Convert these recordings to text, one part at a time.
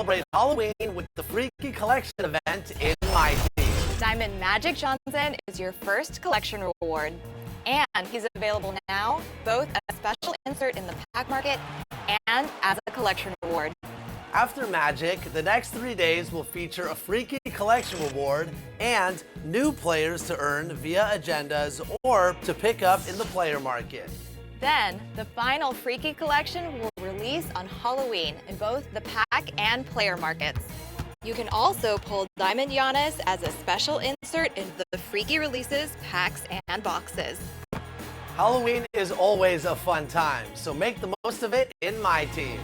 celebrate Halloween with the Freaky Collection event in my team. Diamond Magic Johnson is your first collection reward. And he's available now, both as a special insert in the pack market and as a collection reward. After Magic, the next 3 days will feature a Freaky Collection reward and new players to earn via agendas or to pick up in the player market. Then, the final Freaky Collection will release on Halloween in both the pack and player markets. You can also pull Diamond Giannis as a special insert in the Freaky Releases, packs, and boxes. Halloween is always a fun time, so make the most of it in my team.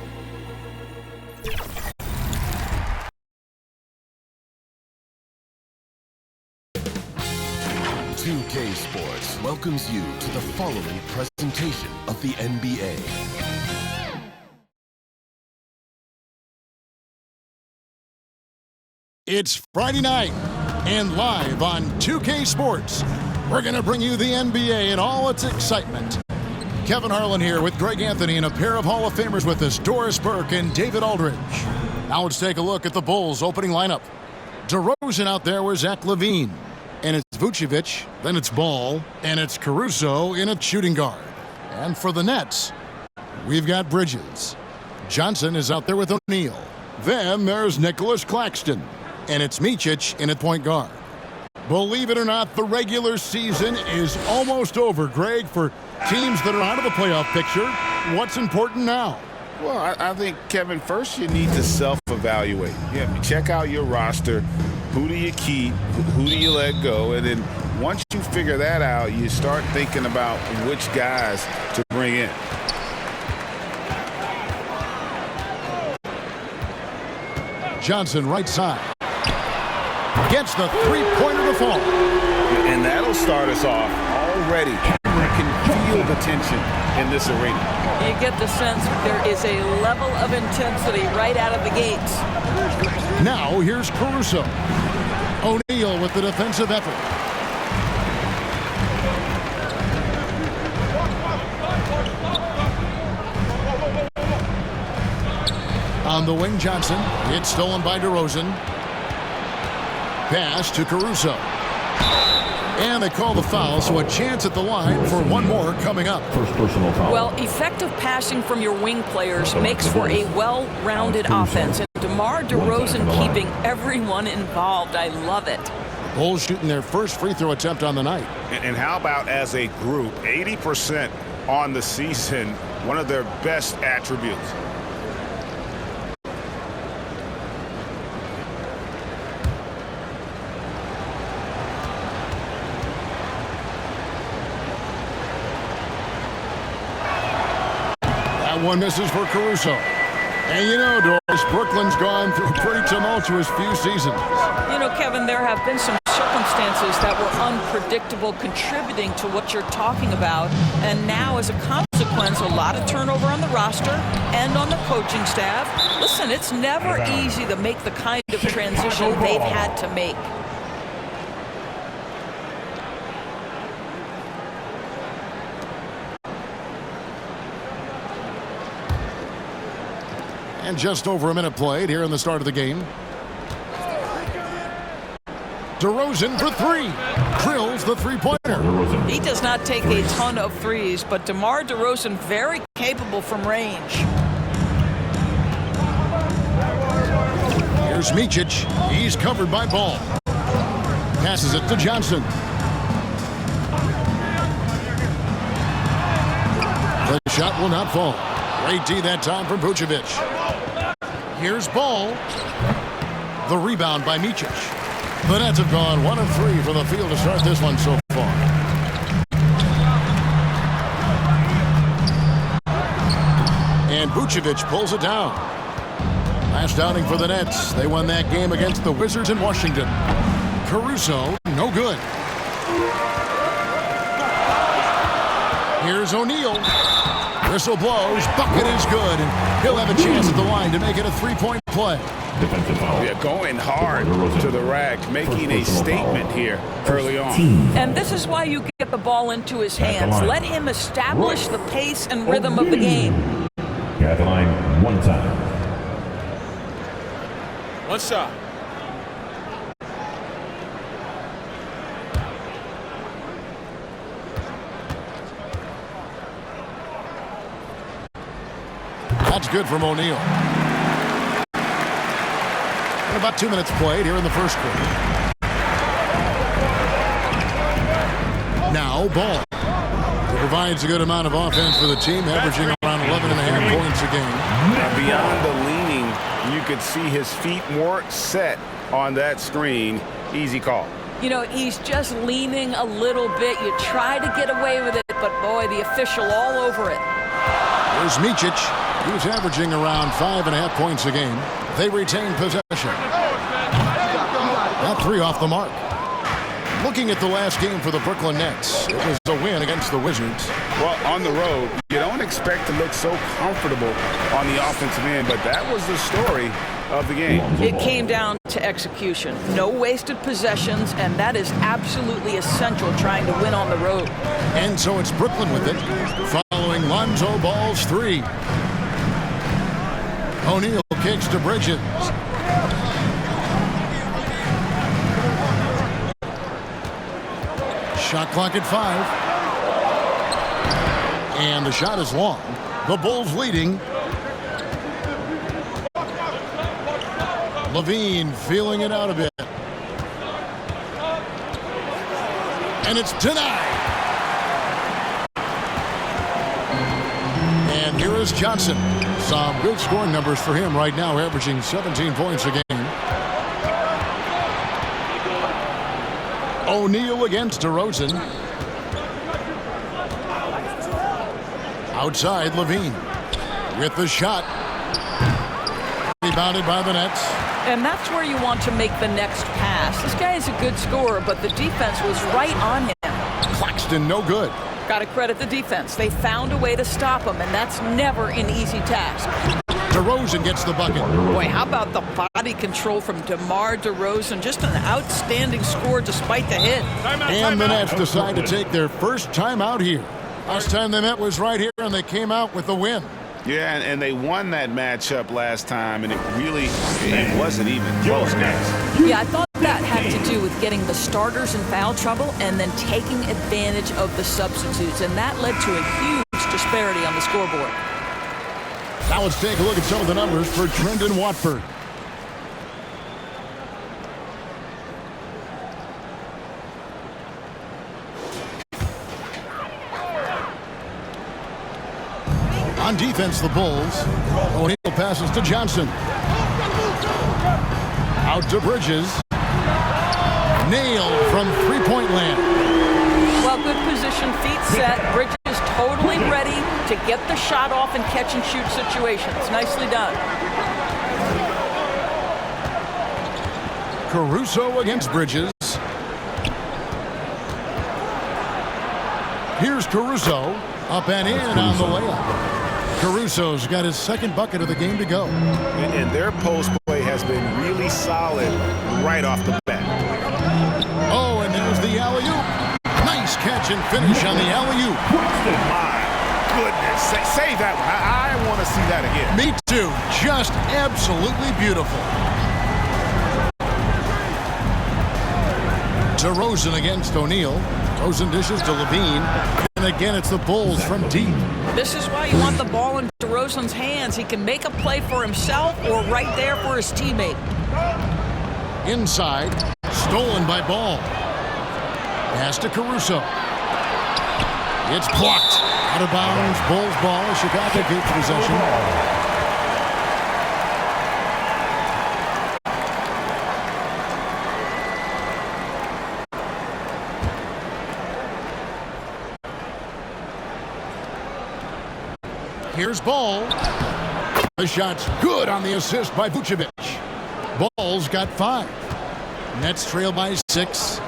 2K Sports welcomes you to the following presentation of the NBA. It's Friday night, and live on 2K Sports, we're going to bring you the NBA in all its excitement. Kevin Harlan here with Greg Anthony and a pair of Hall of Famers with us, Doris Burke and David Aldridge. Now let's take a look at the Bulls' opening lineup. DeRozan out there with Zach LaVine. And it's Vucevic, then it's Ball, and it's Caruso in a shooting guard. And for the Nets, we've got Bridges. Johnson is out there with O'Neal. Then there's Nicholas Claxton. And it's Micic in at point guard. Believe it or not, the regular season is almost over, Greg, for teams that are out of the playoff picture. What's important now? Well, I think, Kevin, first you need to self-evaluate. Yeah, check out your roster. Who do you keep? Who do you let go? And then once you figure that out, you start thinking about which guys to bring in. Johnson, right side. Gets the three-pointer to fall. And that'll start us off already. You can feel the tension in this arena. You get the sense there is a level of intensity right out of the gates. Now here's Caruso. O'Neal with the defensive effort. On the wing, Johnson. It's stolen by DeRozan. Pass to Caruso. And they call the foul, so a chance at the line for one more coming up. First personal foul. Well, effective passing from your wing players makes for a well-rounded offense. And DeMar DeRozan keeping everyone involved. I love it. Bulls shooting their first free throw attempt on the night. And how about as a group, 80% on the season, one of their best attributes. One misses for Caruso. And you know, Doris, Brooklyn's gone through a pretty tumultuous few seasons. You know, Kevin, there have been some circumstances that were unpredictable contributing to what you're talking about. And now, as a consequence, a lot of turnover on the roster and on the coaching staff. Listen, it's never easy to make the kind of transition they've had to make. And just over a minute played here in the start of the game. DeRozan for three. Drills the three-pointer. He does not take a ton of threes, but DeMar DeRozan very capable from range. Here's Micic. He's covered by Ball. Passes it to Johnson. The shot will not fall. Great D that time from Vucevic. Here's Ball. The rebound by Micic. The Nets have gone 1 of 3 from the field to start this one so far. And Vucevic pulls it down. Last outing for the Nets. They won that game against the Wizards in Washington. Caruso, no good. Here's O'Neal. Whistle blows, bucket is good, and he'll have a chance at the line to make it a three-point play. Defensive foul. Yeah, going hard to the rack, making a statement here early on. And this is why you get the ball into his hands. Let him establish the pace and rhythm of the game. You're at the line one time. One shot. That's good from O'Neal. And about 2 minutes played here in the first quarter. Now, Ball. He provides a good amount of offense for the team, averaging around 11.5 points a game. Now, beyond the leaning, you could see his feet more set on that screen. Easy call. You know, he's just leaning a little bit. You try to get away with it, but boy, the official all over it. Here's Micic. He's averaging around 5.5 points a game. They retain possession. That 3 off the mark. Looking at the last game for the Brooklyn Nets, it was a win against the Wizards. Well, on the road, you don't expect to look so comfortable on the offensive end, but that was the story of the game. It came down to execution. No wasted possessions, and that is absolutely essential trying to win on the road. And so it's Brooklyn with it, following Lonzo Ball's 3. O'Neal kicks to Bridges. Shot clock at 5. And the shot is long. The Bulls leading. Levine feeling it out a bit. And it's denied. And here is Johnson. Some good scoring numbers for him right now, averaging 17 points a game. O'Neal against DeRozan. Outside, Levine with the shot. Rebounded by the Nets. And that's where you want to make the next pass. This guy is a good scorer, but the defense was right on him. Claxton, no good. Got to credit the defense. They found a way to stop him, and that's never an easy task. DeRozan gets the bucket. Boy, how about the body control from DeMar DeRozan? Just an outstanding score despite the hit. And the Nets decide to take their first time out here. Last time they met was right here, and they came out with the win. Yeah, and they won that matchup last time, and it wasn't even close, guys. Yeah, I thought that had to do with getting the starters in foul trouble and then taking advantage of the substitutes, and that led to a huge disparity on the scoreboard. Now let's take a look at some of the numbers for Trendon Watford. On defense, the Bulls. O'Neal passes to Johnson. Out to Bridges. Nailed from three-point land. Well, good position, feet set. Bridges totally ready to get the shot off in catch-and-shoot situations. Nicely done. Caruso against Bridges. Here's Caruso. Up and in on the layup. Caruso's got his second bucket of the game to go. And their post play has been really solid right off the bat. Oh, and there's the alley-oop. Nice catch and finish on the alley-oop. My goodness. Save that one. I want to see that again. Me too. Just absolutely beautiful. DeRozan against O'Neal. DeRozan dishes to Levine. And again, it's the Bulls from deep. This is why you want the ball in DeRozan's hands. He can make a play for himself or right there for his teammate. Inside. Stolen by Ball. Pass to Caruso. It's blocked. Out of bounds. Bulls ball as Chicago keeps possession. Here's Ball. The shot's good on the assist by Vucevic. Ball's got 5. Nets trail by 6.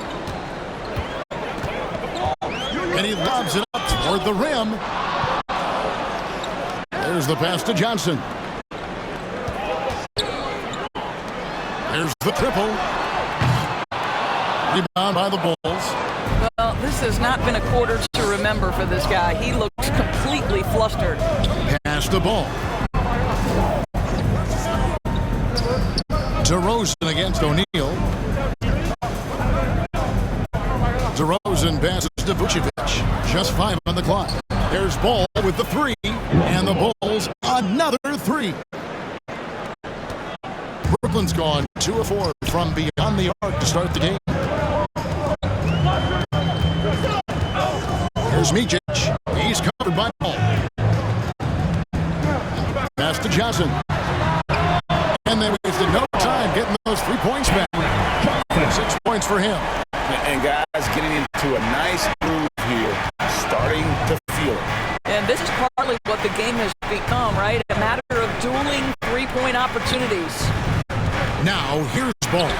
And he lobs it up toward the rim. There's the pass to Johnson. There's the triple. Rebound by the Bulls. Well, this has not been a quarter to remember for this guy. He looks completely flustered. Pass the ball. DeRozan against O'Neal. DeRozan passes to Vucevic. Just 5 on the clock. There's Ball with the 3, and the Bulls another 3. Brooklyn's gone 2 of 4 from beyond the arc to start the game. Here's Micic. He's covered by Ball. Pass to Johnson. And they wasted no time getting those 3 points back. 6 points for him. And guys getting into a nice groove here, starting to feel it. And this is partly what the game has become, right? A matter of dueling 3-point opportunities. Now, here's Ball.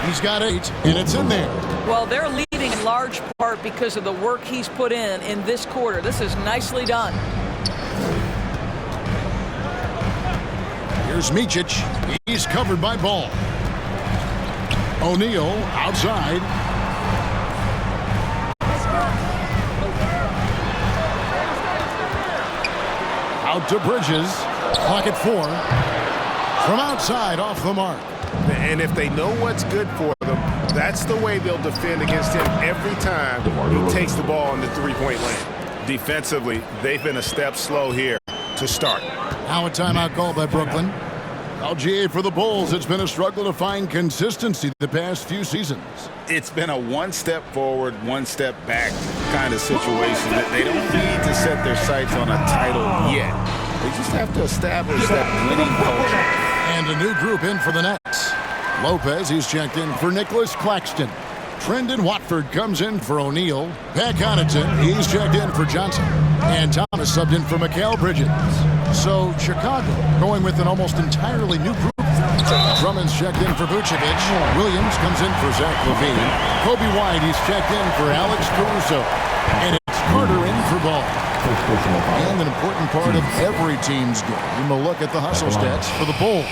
He's got 8, and it's in there. Well, they're leading in large part because of the work he's put in this quarter. This is nicely done. Here's Micic. He's covered by Ball. O'Neal outside. Out to Bridges. Clock at 4. From outside, off the mark. And if they know what's good for them, that's the way they'll defend against him every time he takes the ball in the 3-point lane. Defensively, they've been a step slow here to start. Now a timeout call by Brooklyn. LGA for the Bulls. It's been a struggle to find consistency the past few seasons. It's been a 1 step forward, 1 step back kind of situation that they don't need to set their sights on a title yet. They just have to establish that winning culture. And a new group in for the Nets. Lopez, he's checked in for Nicholas Claxton. Trendon Watford comes in for O'Neal. Pat Connaughton, he's checked in for Johnson. And Thomas subbed in for Mikal Bridges. So Chicago going with an almost entirely new group. Drummond's checked in for Vucevic. Williams comes in for Zach LaVine. Kobe White, he's checked in for Alex Caruso. And it's Carter in for Ball. And an important part of every team's game, a look at the hustle stats for the Bulls.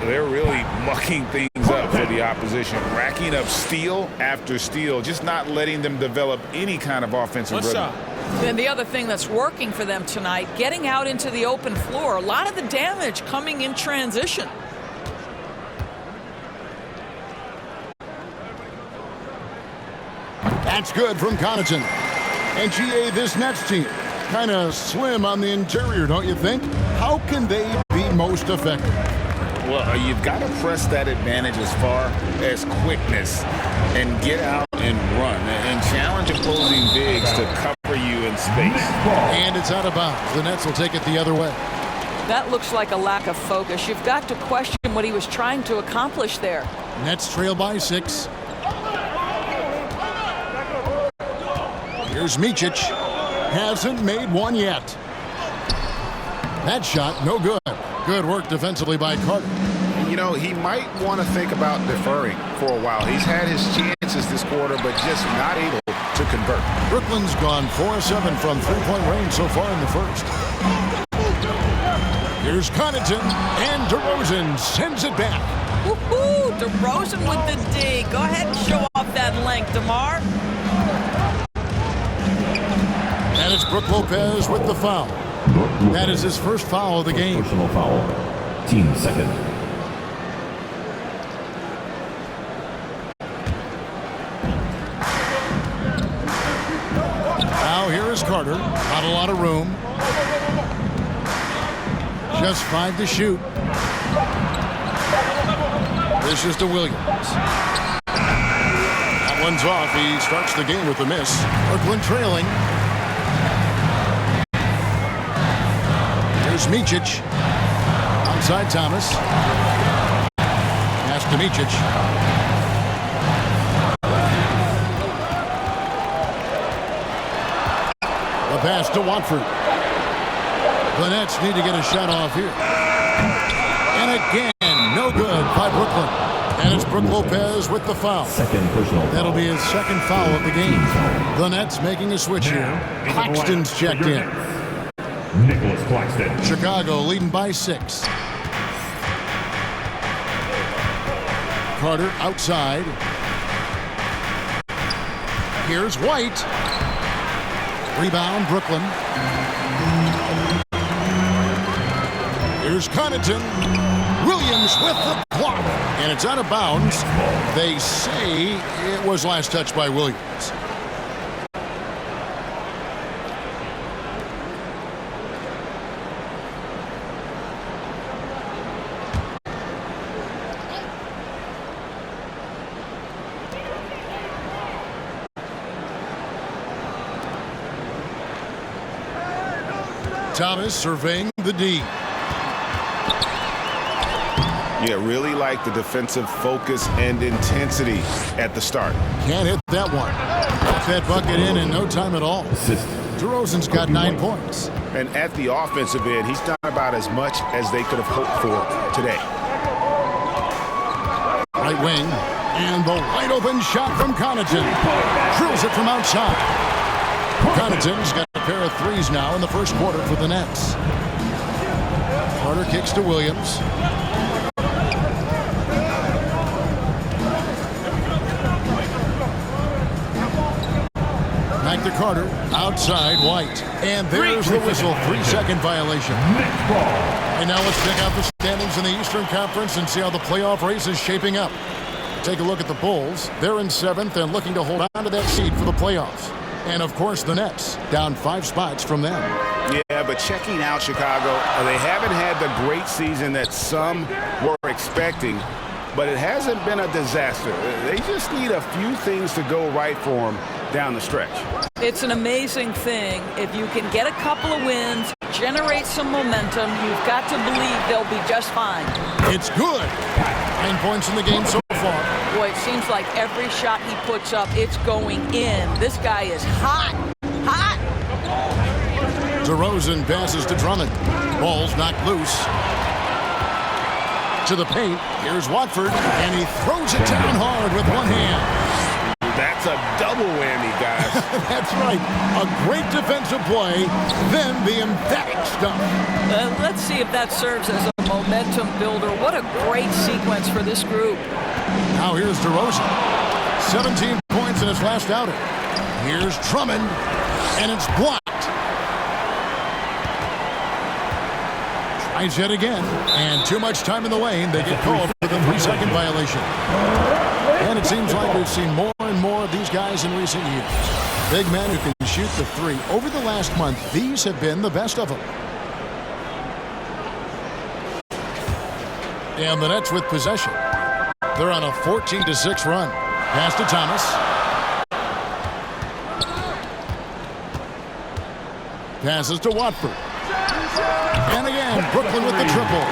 They're really mucking things up for the opposition, racking up steal after steal, just not letting them develop any kind of offensive rhythm. Then the other thing that's working for them tonight, getting out into the open floor. A lot of the damage coming in transition. That's good from Connaughton. And GA, this Nets team, kind of slim on the interior, don't you think? How can they be most effective? Well, you've got to press that advantage as far as quickness and get out and run and challenge opposing bigs to cover you in space. And it's out of bounds. The Nets will take it the other way. That looks like a lack of focus. You've got to question what he was trying to accomplish there. Nets trail by 6. Here's Micic. Hasn't made one yet. That shot, no good. Good work defensively by Carter. You know, he might want to think about deferring for a while. He's had his chances this quarter, but just not able to convert. Brooklyn's gone 4 of 7 from 3-point range so far in the first. Here's Connaughton, and DeRozan sends it back. Woohoo! DeRozan with the D. Go ahead and show off that length, DeMar. And it's Brook Lopez with the foul. That is his first foul of the game. Personal foul. Team second. Now here is Carter. Not a lot of room. Just 5 to shoot. This is to Williams. That one's off. He starts the game with a miss. Brooklyn trailing. Here's Micic. Outside Thomas. Pass to Micic. The pass to Watford. The Nets need to get a shot off here. And again, no good by Brooklyn. And it's Brook Lopez with the foul. Second personal foul. That'll be his second foul of the game. The Nets making a switch here. Claxton's checked in. Nicholas Claxton. Chicago leading by 6. Carter outside. Here's White. Rebound, Brooklyn. Here's Connaughton. Williams with the clock, and it's out of bounds. They say it was last touched by Williams. Thomas surveying the D. Yeah, really like the defensive focus and intensity at the start. Can't hit that one. Got that bucket in no time at all. DeRozan's got 9 points. And at the offensive end, he's done about as much as they could have hoped for today. Right wing, and the wide open shot from Connaughton. Drills it from outside. Connaughton's got a pair of threes now in the first quarter for the Nets. Carter kicks to Williams. Back to Carter, outside White. And there's the whistle, 3-second violation. And now let's check out the standings in the Eastern Conference and see how the playoff race is shaping up. Take a look at the Bulls. They're in 7th and looking to hold on to that seed for the playoffs. And, of course, the Nets, down 5 spots from them. Yeah, but checking out Chicago, they haven't had the great season that some were expecting, but it hasn't been a disaster. They just need a few things to go right for them down the stretch. It's an amazing thing. If you can get a couple of wins, generate some momentum, you've got to believe they'll be just fine. It's good. 9 points in the game so far. Boy, it seems like every shot he puts up, it's going in. This guy is hot. Hot! DeRozan passes to Drummond. Ball's knocked loose. To the paint. Here's Watford, and he throws it down hard with one hand. That's a double whammy, guys. That's right. A great defensive play, then the emphatic stuff. Let's see if that serves as a momentum builder. What a great sequence for this group. Now here's DeRozan. 17 points in his last outing. Here's Drummond, and it's blocked. Tries yet again, and too much time in the lane. They get called for the 3-second violation. And it seems like we've seen more and more of these guys in recent years. Big men who can shoot the three. Over the last month, these have been the best of them. And the Nets with possession. They're on a 14-6 run. Pass to Thomas. Passes to Watford. And again, Brooklyn with the triple.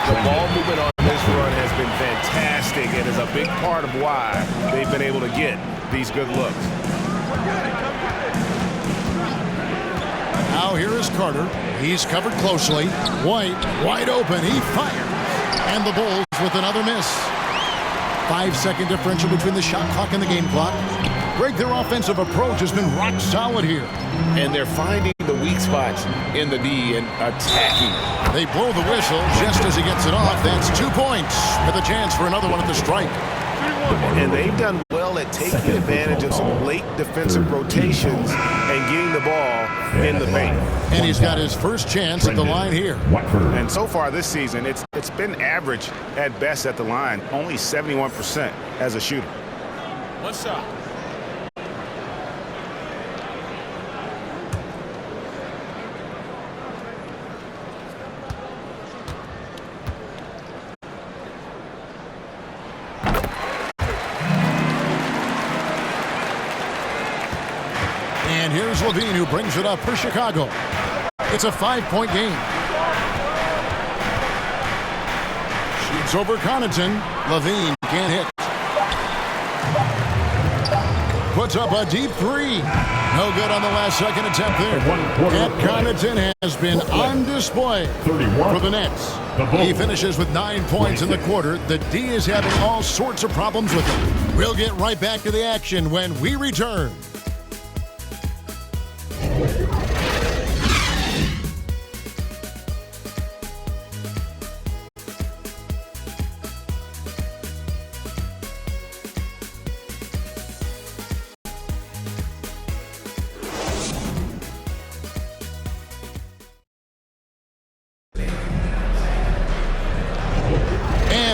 The ball movement on this run has been fantastic and is a big part of why they've been able to get these good looks. Now here is Carter. He's covered closely. White, wide open. He fires. And the Bulls with another miss. 5-second differential between the shot clock and the game clock. Greg, their offensive approach has been rock solid here. And they're finding the weak spots in the D and attacking. They blow the whistle just as he gets it off. That's 2 points with a chance for another one at the stripe. And they've done well at taking advantage of some late defensive rotations and getting the ball in the paint. And he's got his first chance at the line here. And so far this season, it's been average at best at the line, only 71% as a shooter. What's up? And here's Levine, who brings it up for Chicago. It's a 5-point game. Shoots over Connaughton. Levine can't hit. Puts up a deep three. No good on the last second attempt there. And Connaughton has been on display for the Nets. He finishes with 9 points in the quarter. The D is having all sorts of problems with him. We'll get right back to the action when we return.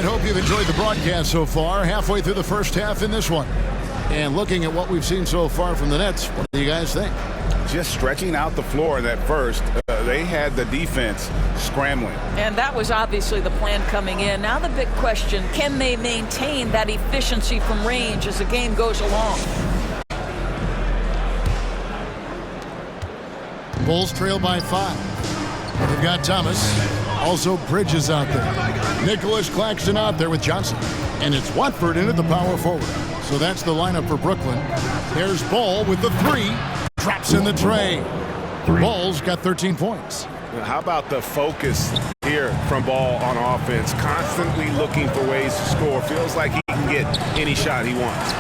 And hope you've enjoyed the broadcast so far. Halfway through the first half in this one. And looking at what we've seen so far from the Nets, what do you guys think? Just stretching out the floor in that first. They had the defense scrambling. And that was obviously the plan coming in. Now the big question, can they maintain that efficiency from range as the game goes along? Bulls trail by 5. They've got Thomas. Also Bridges out there. Nicholas Claxton out there with Johnson. And it's Watford into the power forward. So that's the lineup for Brooklyn. There's Ball with the 3. Drops in the tray. Ball's got 13 points. How about the focus here from Ball on offense? Constantly looking for ways to score. Feels like he can get any shot he wants.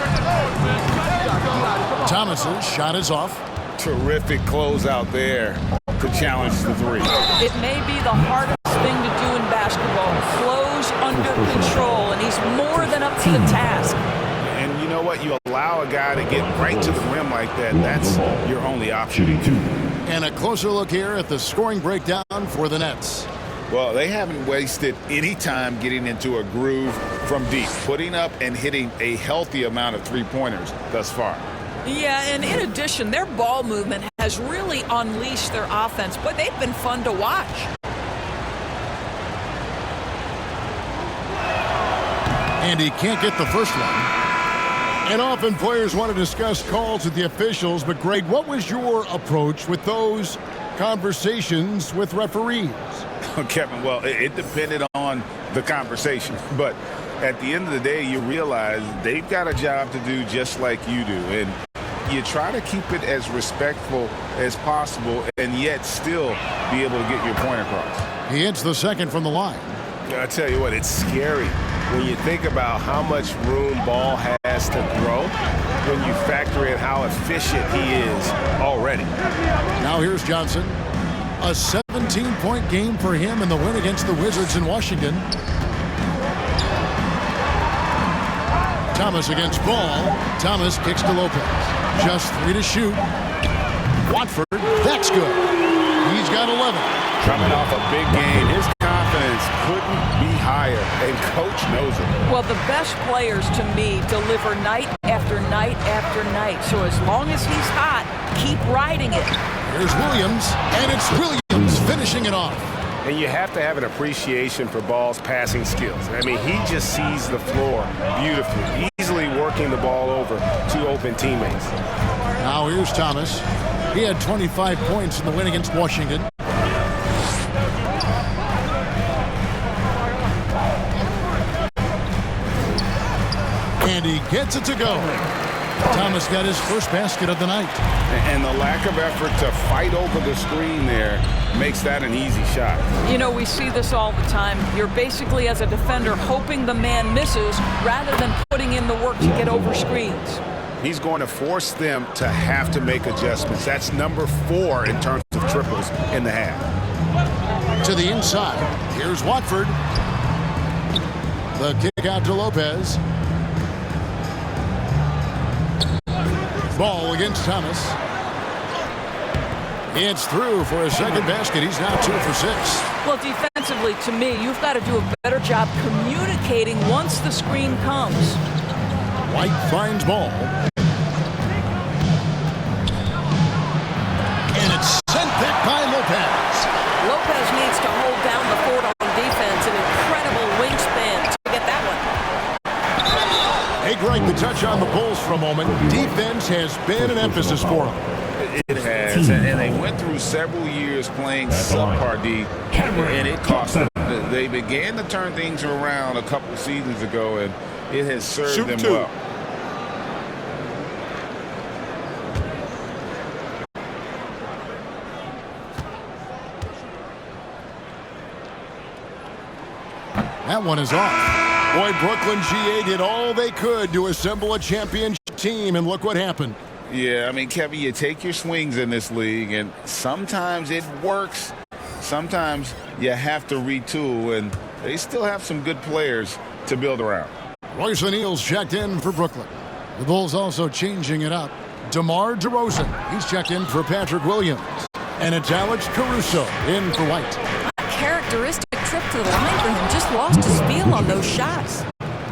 Thomas's shot is off. Terrific closeout there to challenge the 3. It may be the hardest thing to do in basketball. Flows under control, and he's more than up to the task. And you know what? You allow a guy to get right to the rim like that. That's your only option. Shooting 2. And a closer look here at the scoring breakdown for the Nets. Well, they haven't wasted any time getting into a groove from deep, putting up and hitting a healthy amount of three-pointers thus far. Yeah, and in addition, their ball movement has really unleashed their offense, but they've been fun to watch. And he can't get the first one. And often players want to discuss calls with the officials, but Greg, what was your approach with those conversations with referees? Kevin, well, it depended on the conversation, but at the end of the day, you realize they've got a job to do just like you do, and you try to keep it as respectful as possible and yet still be able to get your point across. He hits the second from the line. I tell you what, it's scary when you think about how much room Ball has to throw when you factor in how efficient he is already. Now here's Johnson. A 17-point game for him in the win against the Wizards in Washington. Thomas against Ball. Thomas kicks to Lopez. Just 3 to shoot. Watford, that's good. He's got 11. Coming off a big game, his confidence couldn't be higher, and coach knows it. Well, the best players to me deliver night after night after night. So as long as he's hot, keep riding it. Here's Williams, and it's Williams finishing it off. And you have to have an appreciation for Ball's passing skills. I mean, he just sees the floor beautifully, easily working the ball over to open teammates. Now here's Thomas. He had 25 points in the win against Washington. And he gets it to go. Thomas got his first basket of the night. And the lack of effort to fight over the screen there makes that an easy shot. You know, we see this all the time. You're basically, as a defender, hoping the man misses rather than putting in the work to get over screens. He's going to force them to have to make adjustments. That's number 4 in terms of triples in the half. To the inside. Here's Watford. The kick out to Lopez. Ball against Thomas. It's through for a second basket. He's now 2 for 6. Well, defensively, to me, you've got to do a better job communicating once the screen comes. White finds Ball. And it's sent back by Lopez. Lopez needs to hold down the fort on defense. An incredible wingspan to get that one. Hey, Greg, the touch on the Bulls for a moment. Defense has been an emphasis for them. It has, and they went through several years playing subpar D, and it cost them. They began to turn things around a couple seasons ago, and it has served them well. That one is off. Boy, Brooklyn GA did all they could to assemble a championship team, and look what happened. Yeah, I mean, Kevin, you take your swings in this league, and sometimes it works. Sometimes you have to retool, and they still have some good players to build around. Royce O'Neal's checked in for Brooklyn. The Bulls also changing it up. DeMar DeRozan, he's checked in for Patrick Williams. And it's Alex Caruso in for White. A characteristic trip to the line for him. Just lost his feel on those shots.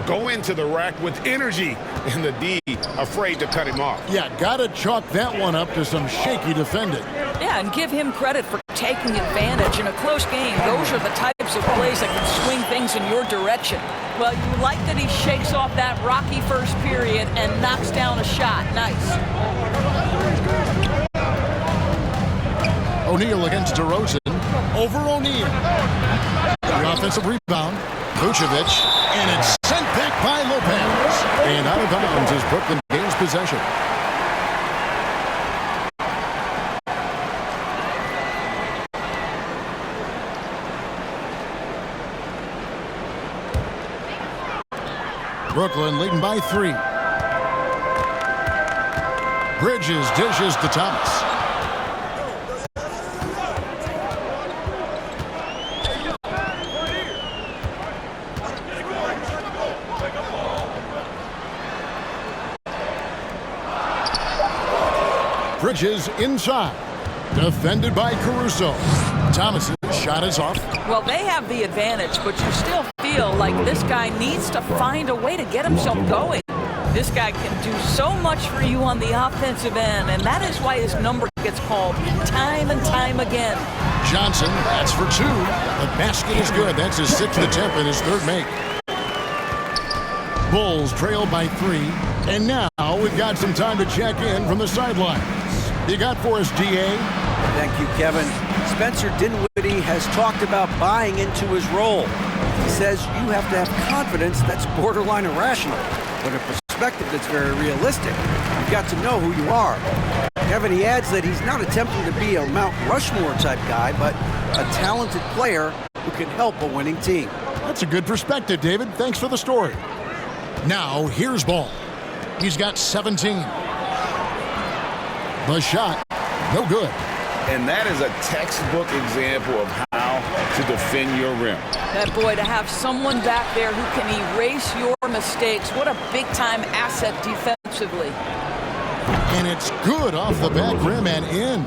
Go into the rack with energy, and the D afraid to cut him off. Yeah, gotta chalk that one up to some shaky defending. Yeah, and give him credit for taking advantage. In a close game, those are the types of plays that can swing things in your direction. Well, you like that he shakes off that rocky first period and knocks down a shot. Nice. O'Neal against DeRozan. Over O'Neal. The offensive rebound. Vucevic. And it's sent back by Lopez. And out of bounds as Brooklyn gains possession. Brooklyn leading by 3. Bridges dishes to Thomas. Bridges inside. Defended by Caruso. Thomas's shot is off. Well, they have the advantage, but you still feel like this guy needs to find a way to get himself going. This guy can do so much for you on the offensive end, and that is why his number gets called time and time again. Johnson, that's for 2. The basket is good. That's his 6th attempt and his 3rd make. Bulls trail by 3. And now we've got some time to check in from the sidelines. You got for us, DA? Thank you, Kevin. Spencer Dinwiddie has talked about buying into his role. He says you have to have confidence that's borderline irrational, but a perspective that's very realistic. You've got to know who you are. Kevin, he adds that he's not attempting to be a Mount Rushmore type guy, but a talented player who can help a winning team. That's a good perspective, David. Thanks for the story. Now, here's Ball. He's got 17. The shot, no good. And that is a textbook example of how to defend your rim. That boy, to have someone back there who can erase your mistakes, what a big-time asset defensively. And it's good off the back rim and in.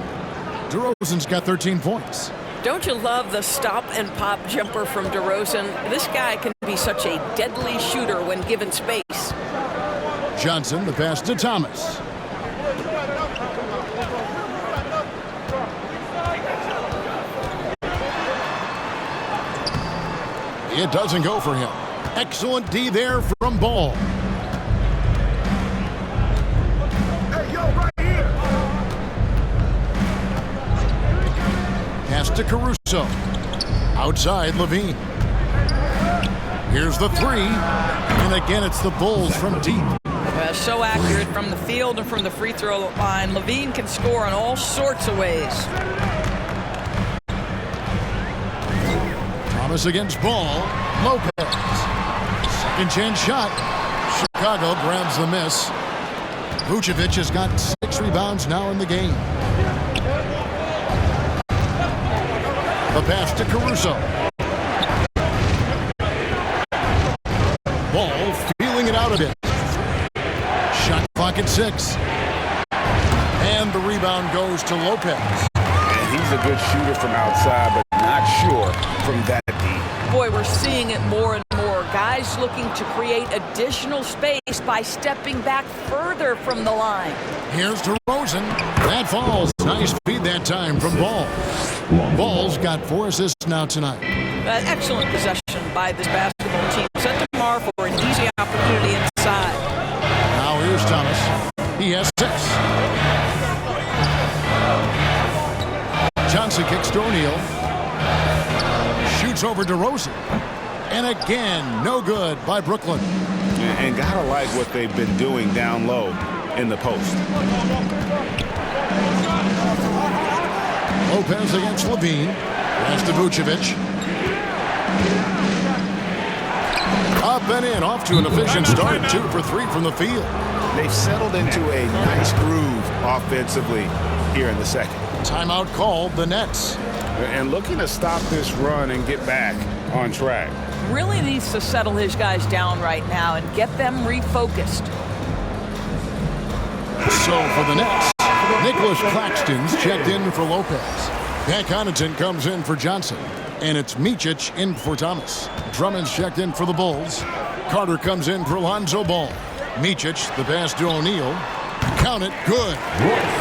DeRozan's got 13 points. Don't you love the stop and pop jumper from DeRozan? This guy can be such a deadly shooter when given space. Johnson, the pass to Thomas. It doesn't go for him. Excellent D there from Ball. Hey, yo, right here. Pass to Caruso. Outside, Levine. Here's the 3. And again, it's the Bulls from deep. So accurate from the field and from the free throw line. Levine can score in all sorts of ways. Thomas against Ball. Lopez. Second chance shot. Chicago grabs the miss. Vucevic has got 6 rebounds now in the game. The pass to Caruso. Ball feeling it out a bit. Shot clock at 6. And the rebound goes to Lopez. And he's a good shooter from outside, but not sure from that deep. Boy, we're seeing it more and more. Guys looking to create additional space by stepping back further from the line. Here's DeRozan. That falls. Nice feed that time from Ball. Ball's got 4 assists now tonight. Excellent possession by this basketball team. Set to Mar for an easy opportunity inside. Now here's Thomas. He has 6. Johnson kicks to O'Neal. Shoots over DeRozan. And again, no good by Brooklyn. And gotta like what they've been doing down low in the post. Lopez against Levine. Pass to Vucevic. Up and in, off to an efficient start. 2 for 3 from the field. They've settled into a nice groove offensively here in the second. Timeout called, the Nets. And looking to stop this run and get back on track. Really needs to settle his guys down right now and get them refocused. So for the Nets, Nicholas Claxton's checked in for Lopez. Pat Connaughton comes in for Johnson. And it's Micic in for Thomas. Drummond's checked in for the Bulls. Carter comes in for Lonzo Ball. Micic, the pass to O'Neal. Count it, good.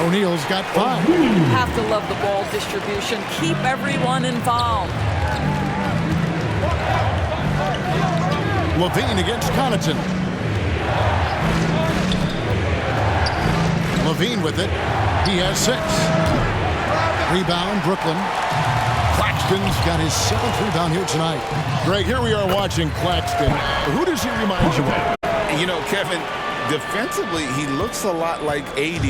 O'Neal's got 5. You have to love the ball distribution. Keep everyone involved. Levine against Connaughton. Levine with it. He has 6. Rebound, Brooklyn. Claxton's got his 7th rebound here tonight. Greg, here we are watching Claxton. Who does he remind you of? You know, Kevin, defensively, he looks a lot like AD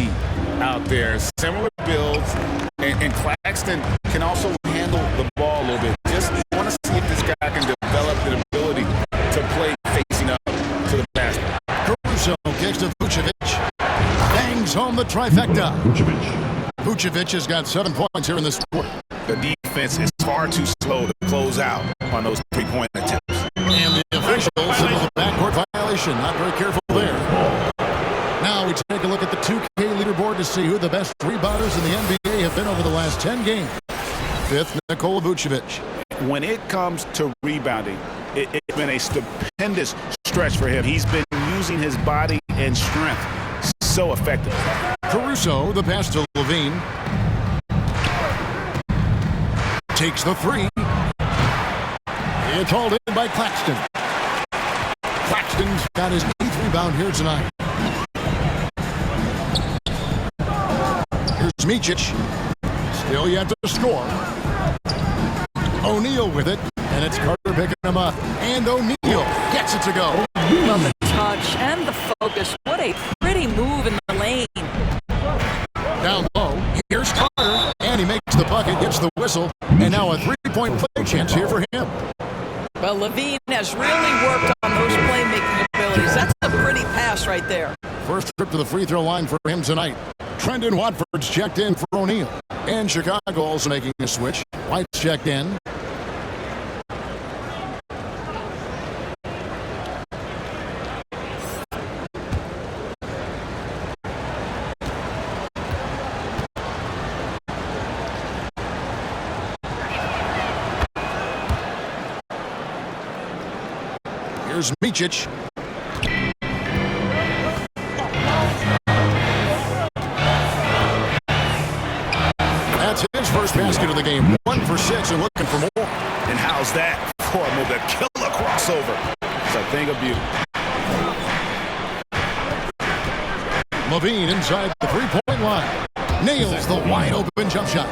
out there. Similar builds, and Claxton can also handle the ball a little bit. Just want to see if this guy can develop the ability to play facing up to the basket. Caruso kicks to Vucevic. Bangs home the trifecta. Vucevic has got 7 points here in this quarter. The defense is far too slow to close out on those three-point attempts. And the officials signal the backcourt violation. Not very careful there. Now we take a look at the 2K leaderboard to see who the best rebounders in the NBA have been over the last 10 games. 5th, Nikola Vucevic. When it comes to rebounding, it's been a stupendous stretch for him. He's been using his body and strength so effectively. Caruso, the pass to Levine. Takes the 3. It's hauled in by Claxton. Claxton's got his 8th rebound here tonight. Here's Micic. Still yet to score. O'Neal with it, and it's Carter picking him up. And O'Neal gets it to go. Love the touch and the focus. What a pretty move in the lane. Down low, here's Carter, and he makes the bucket, gets the whistle, and now a 3-point play chance here for him. Well, Levine has really worked on those playmaking abilities. That's a pretty pass right there. First trip to the free throw line for him tonight. Trendon Watford's checked in for O'Neal. And Chicago also making a switch. White's checked in. Here's Micic. That's his first basket of the game. 1 for 6 and looking for more. And how's that for a move? A killer crossover. It's a thing of beauty. Levine inside the 3-point line. Nails the wide open jump shot.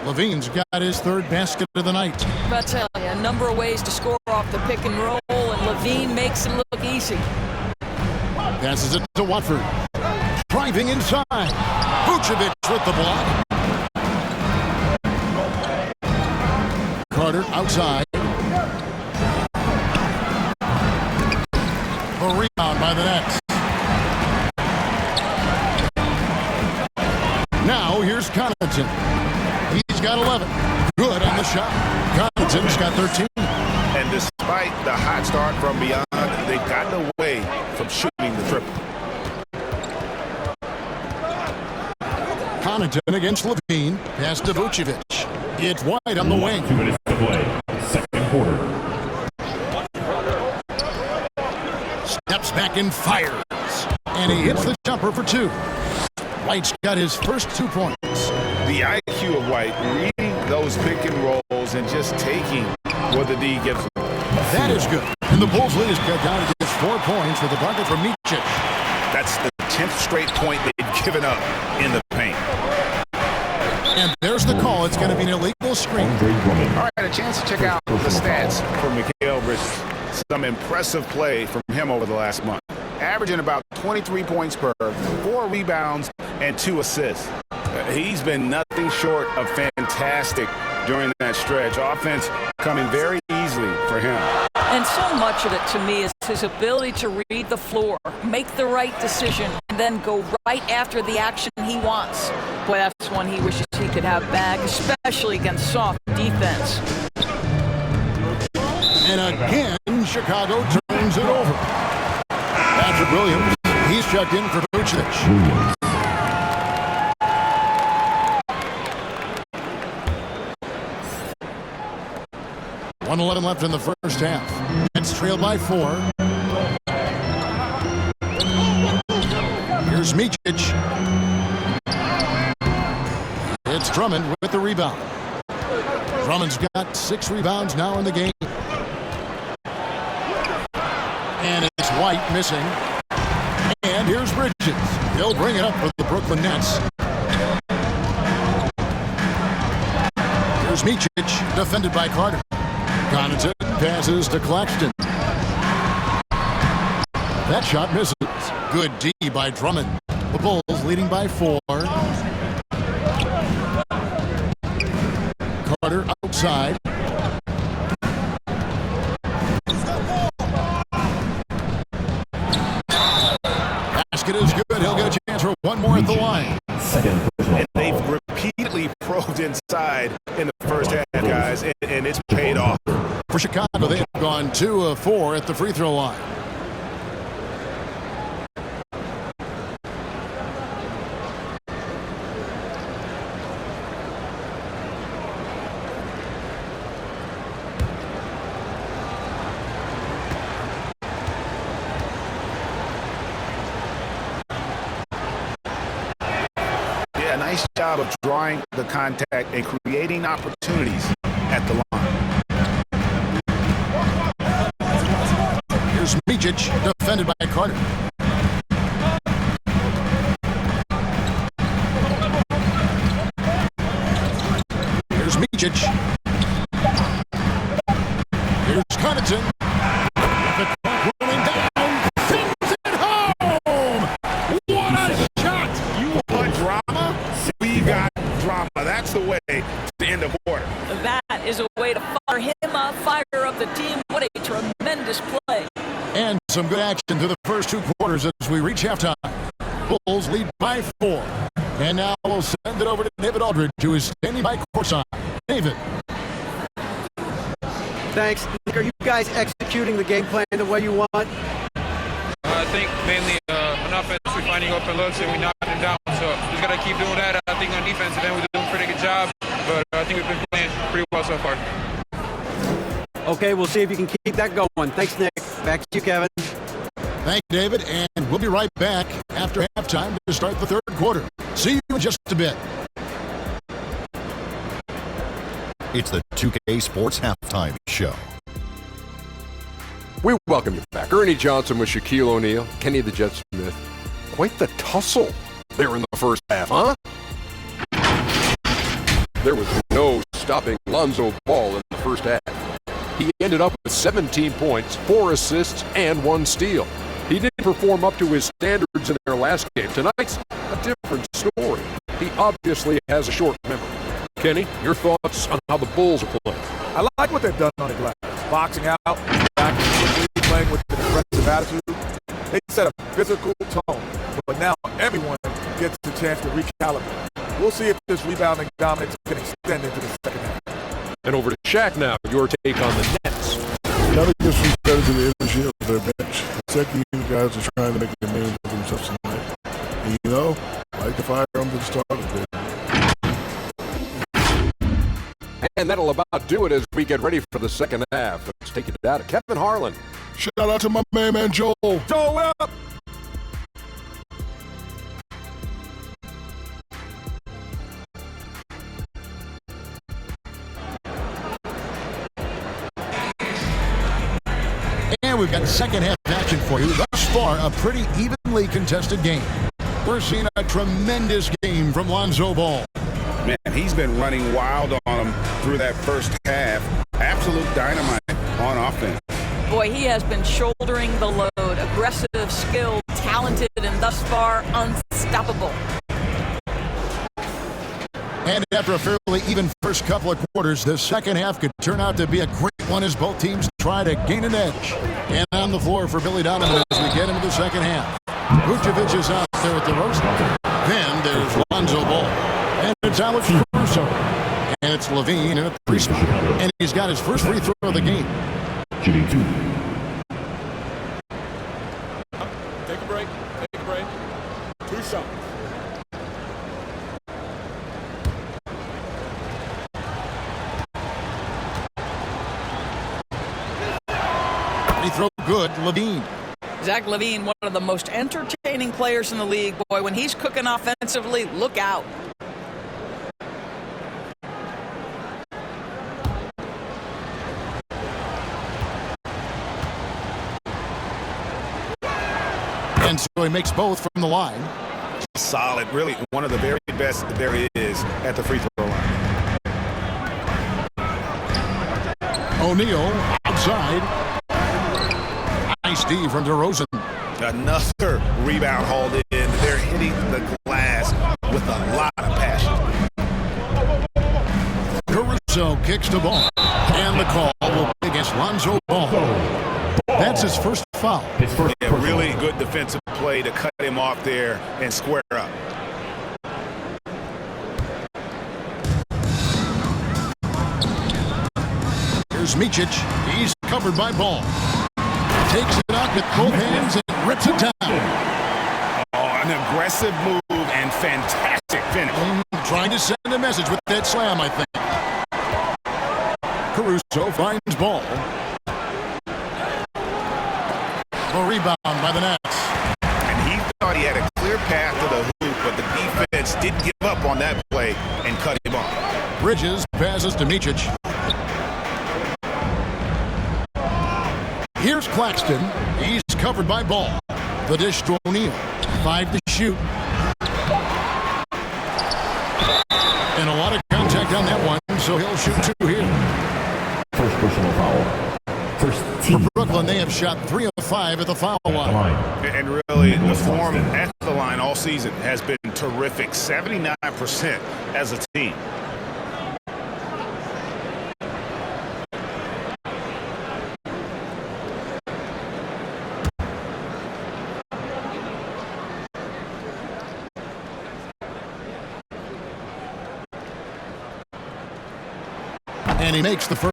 Levine's got his 3rd basket of the night. I tell you, a number of ways to score off the pick and roll, and Levine makes it look easy. Passes it to Watford. Driving inside. Vucevic with the block. Carter outside. A rebound by the Nets. Now here's Connaughton. He's got 11. Good on the shot. Connaughton's got 13. And despite the hot start from beyond, they've gotten away from shooting the triple. Connaughton against Levine. Pass to Vucevic. It's White on the wing. 2 minutes to play. Second quarter. Steps back and fires. And he hits the jumper for 2. White's got his first 2 points. The IQ of White, reading those pick and rolls and just taking what the D gives him. That is good. And the Bulls lead is cut down to just 4 points with a bucket from Micic. That's the 10th straight point they've given up in the paint. And there's the call. It's going to be an illegal screen. All right, a chance to check out the stats for Mikal Bridges. Some impressive play from him over the last month. Averaging about 23 points per, 4 rebounds, and 2 assists. He's been nothing short of fantastic during that stretch. Offense coming very easily for him. And so much of it, to me, is his ability to read the floor, make the right decision, and then go right after the action he wants. Boy, that's one he wishes he could have back, especially against soft defense. And again, Chicago turns it over. Patrick Williams, he's checked in for Vucevic. 1:11 left in the first half. Nets trailed by 4. Here's Micic. It's Drummond with the rebound. Drummond's got 6 rebounds now in the game. And it's White missing. And here's Bridges. He'll bring it up for the Brooklyn Nets. Here's Micic, defended by Carter. Connaughton passes to Claxton. That shot misses. Good D by Drummond. The Bulls leading by 4. Carter outside. Basket is good. He'll get a chance for one more at the line. And they've repeatedly probed inside in the first half, guys, and it's paid off. For Chicago, they've gone 2 of 4 at the free throw line. Nice job of drawing the contact and creating opportunities at the line. Here's Micic, defended by Carter. Here's Micic. Here's Connaughton. The clock rolling down. Sends it home! What a shot! You want drama? We got drama. That's the way to end the quarter. That is a way to fire him up, fire up the team. What a tremendous play. And some good action to the first 2 quarters as we reach halftime. Bulls lead by 4. And now we'll send it over to David Aldridge, who is standing by courtside. David. Thanks. Nick, are you guys executing the game plan the way you want? I think mainly on offense, we're finding open looks and we're knocking them down. So we just got to keep doing that. I think on defense, and then we're doing a pretty good job. But I think we've been playing pretty well so far. Okay, we'll see if you can keep that going. Thanks, Nick. Back to you, Kevin. Thank you, David. And we'll be right back after halftime to start the third quarter. See you in just a bit. It's the 2K Sports Halftime Show. We welcome you back. Ernie Johnson with Shaquille O'Neal, Kenny the Jet Smith. Quite the tussle there in the first half, huh? There was no stopping Lonzo Ball in the first half. He ended up with 17 points, 4 assists, and 1 steal. He didn't perform up to his standards in their last game. Tonight's a different story. He obviously has a short memory. Kenny, your thoughts on how the Bulls are playing? I like what they've done on the glass. Boxing out, back playing with an aggressive attitude. They set a physical tone, but now everyone gets a chance to recalibrate. We'll see if this rebounding dominance can extend into the second half. And over to Shaq now, your take on the Nets. Gotta give some credit to the energy of their bench. The second unit guys are trying to make a name for themselves tonight. And you know, I like to fire them to the starters. And that'll about do it as we get ready for the second half. Let's take it down to Kevin Harlan. Shout out to my man Joel. Joel, what up? And we've got second half action for you. Thus far, a pretty evenly contested game. We're seeing a tremendous game from Lonzo Ball. Man, he's been running wild on him through that first half. Absolute dynamite on offense. Boy, he has been shouldering the load. Aggressive, skilled, talented, and thus far unstoppable. And after a fairly even first couple of quarters, the second half could turn out to be a great one as both teams try to gain an edge. And on the floor for Billy Donovan as we get into the second half. Vucevic is out there at the roast. Then there's Lonzo Ball. And it's Alex Caruso. And it's Levine in a three-spot. And he's got his first free throw of the game. Shooting 2. Take a break. Take a break. 2 shots. good Levine. Zach LaVine, one of the most entertaining players in the league. Boy, when he's cooking offensively, look out. And so he makes both from the line. Solid, really one of the very best there is at the free throw line. O'Neal outside. Nice D from DeRozan. Another rebound hauled in. They're hitting the glass with a lot of passion. Caruso kicks the ball. And the call will be against Lonzo Ball. That's his first foul. Yeah, really good defensive play to cut him off there and square up. Here's Micic. He's covered by Ball. Takes it up with both hands and rips it down. Oh, an aggressive move and fantastic finish. Trying to send a message with that slam, I think. Caruso finds Ball. A rebound by the Nets. And he thought he had a clear path to the hoop, but the defense did give up on that play and cut him off. Bridges passes to Micic. Here's Claxton. He's covered by Ball. The dish to O'Neal. 5 to shoot. And a lot of contact on that one, so he'll shoot 2 here. First personal foul. First team. For Brooklyn, they have shot 3 of 5 at the foul line. And really, the form at the line all season has been terrific. 79% as a team. And he makes the first.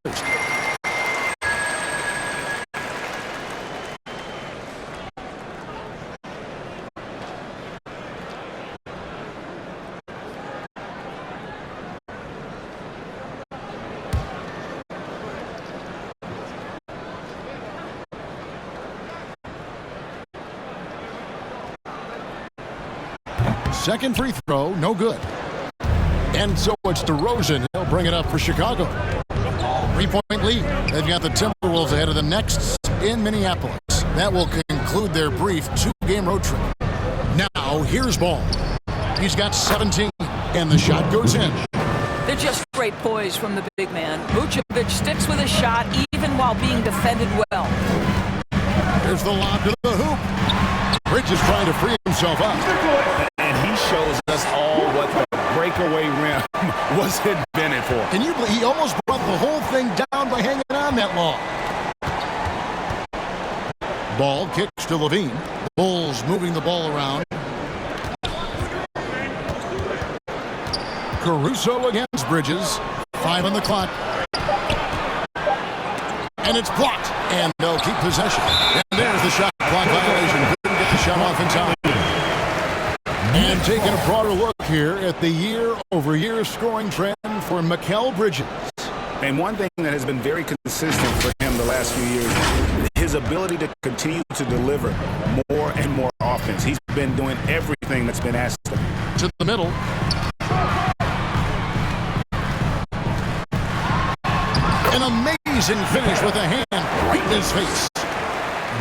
Second free throw, no good. And so it's DeRozan. He'll bring it up for Chicago. 3-point lead. They've got the Timberwolves ahead of the next in Minneapolis. That will conclude their brief 2-game road trip. Now, here's Ball. He's got 17, and the shot goes in. They're just great poise from the big man. Vucevic sticks with his shot even while being defended well. There's the lob to the hoop. Bridges trying to free himself up. And he shows us all what the breakaway rim was invented for. Can you believe he almost brought the whole thing down by hanging on that long? Ball kicks to Levine. Bulls moving the ball around. Caruso against Bridges. 5 on the clock. And it's blocked. And they'll keep possession. And there's the shot clock violation. Couldn't get the shot off in time. And taking a broader look here at the year-over-year scoring trend for Mikal Bridges. And one thing that has been very consistent for him the last few years, his ability to continue to deliver more and more offense. He's been doing everything that's been asked of him. To the middle. An amazing finish with a hand right in his face.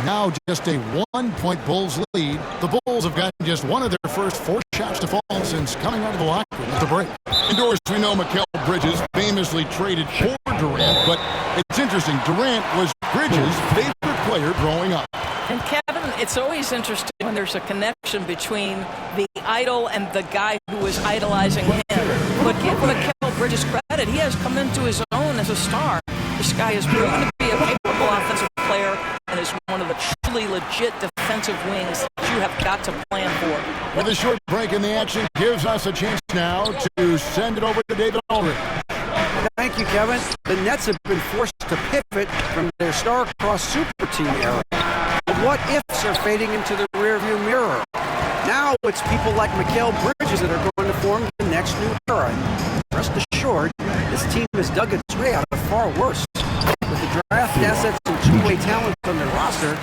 Now just a 1-point Bulls lead. The Bulls have gotten just one of their first 4 shots to fall since coming out of the locker room at the break. Indoors, we know Mikal Bridges famously traded for Durant, but it's interesting. Durant was Bridges' favorite player growing up. And Kevin, it's always interesting when there's a connection between the idol and the guy who is idolizing him. But give Mikal Bridges credit. He has come into his own as a star. This guy has proven to be a capable offensive player and is one of the truly legit defensive wings that you have got to plan for. With a short break in the action, gives us a chance now to send it over to David Aldridge. Thank you, Kevin. The Nets have been forced to pivot from their star-crossed super team era. The what-ifs are fading into the rearview mirror. Now it's people like Mikal Bridges that are going to form the next new era. And rest assured, this team has dug its way out of far worse. With the draft assets and two-way talent on their roster,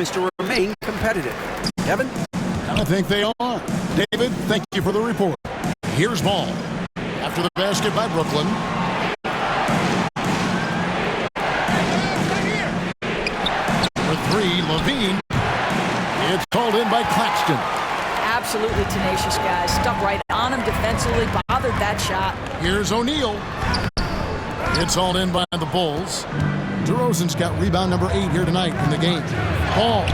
is to remain competitive. Kevin? I think they are. David, thank you for the report. Here's Ball. After the basket by Brooklyn. For three, Levine. It's called in by Claxton. Absolutely tenacious, guys. Stuck right on him defensively, bothered that shot. Here's O'Neal. It's all in by the Bulls. DeRozan's got rebound number 8 here tonight in the game. Ball.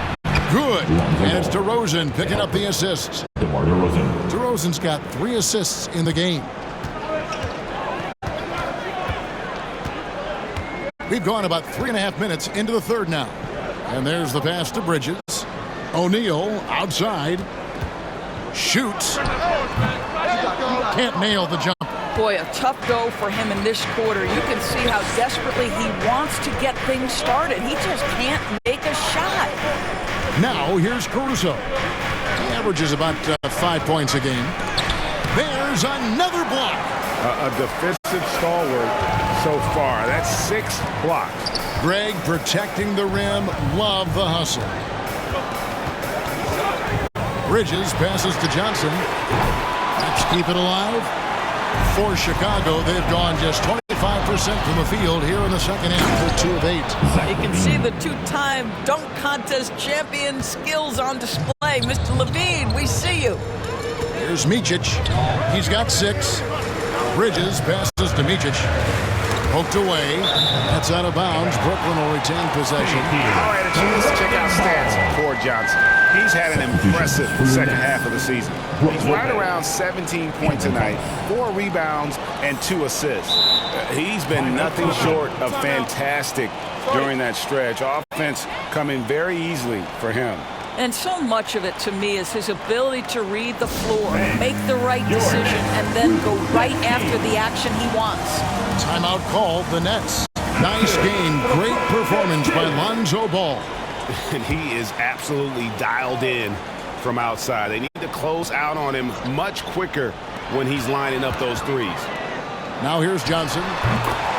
Good. And it's DeRozan picking up the assists. DeRozan's got 3 assists in the game. We've gone about 3.5 minutes into the third now. And there's the pass to Bridges. O'Neal outside. Shoots. Can't nail the jump. Boy, a tough go for him in this quarter. You can see how desperately he wants to get things started. He just can't make a shot. Now, here's Caruso. He averages about 5 points a game. There's another block. A defensive stalwart so far. That's 6 blocks. Greg protecting the rim. Love the hustle. Bridges passes to Johnson. Let's keep it alive. For Chicago, they've gone just 25% from the field here in the second half. They're 2 of 8. You can see the 2-time dunk contest champion skills on display. Mr. Levine, we see you. Here's Micic. He's got 6. Bridges passes to Micic. Poked away. That's out of bounds. Brooklyn will retain possession. I had a chance to check out stats for Johnson. He's had an impressive second half of the season. He's right around 17 points a night, 4 rebounds, and 2 assists. He's been nothing short of fantastic during that stretch. Offense coming very easily for him. And so much of it, to me, is his ability to read the floor, make the right decision, and then go right after the action he wants. Timeout called, the Nets. Nice game. Great performance by Lonzo Ball. And he is absolutely dialed in from outside. They need to close out on him much quicker when he's lining up those threes. Now here's Johnson.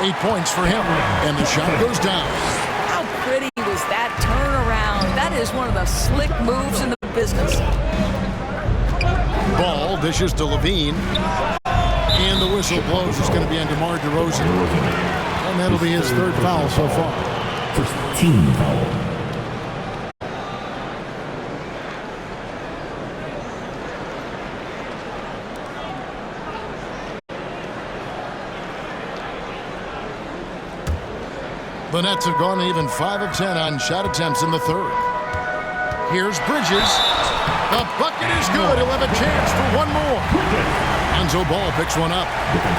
8 points for him. And the shot goes down. How pretty was that turnaround? That is one of the slick moves in the business. Ball dishes to Levine. And the whistle blows. It's going to be on DeMar DeRozan. And that'll be his 3rd foul so far. First team foul. The Nets have gone even 5 of 10 on shot attempts in the 3rd. Here's Bridges. The bucket is good. He'll have a chance for one more. Lonzo Ball picks one up.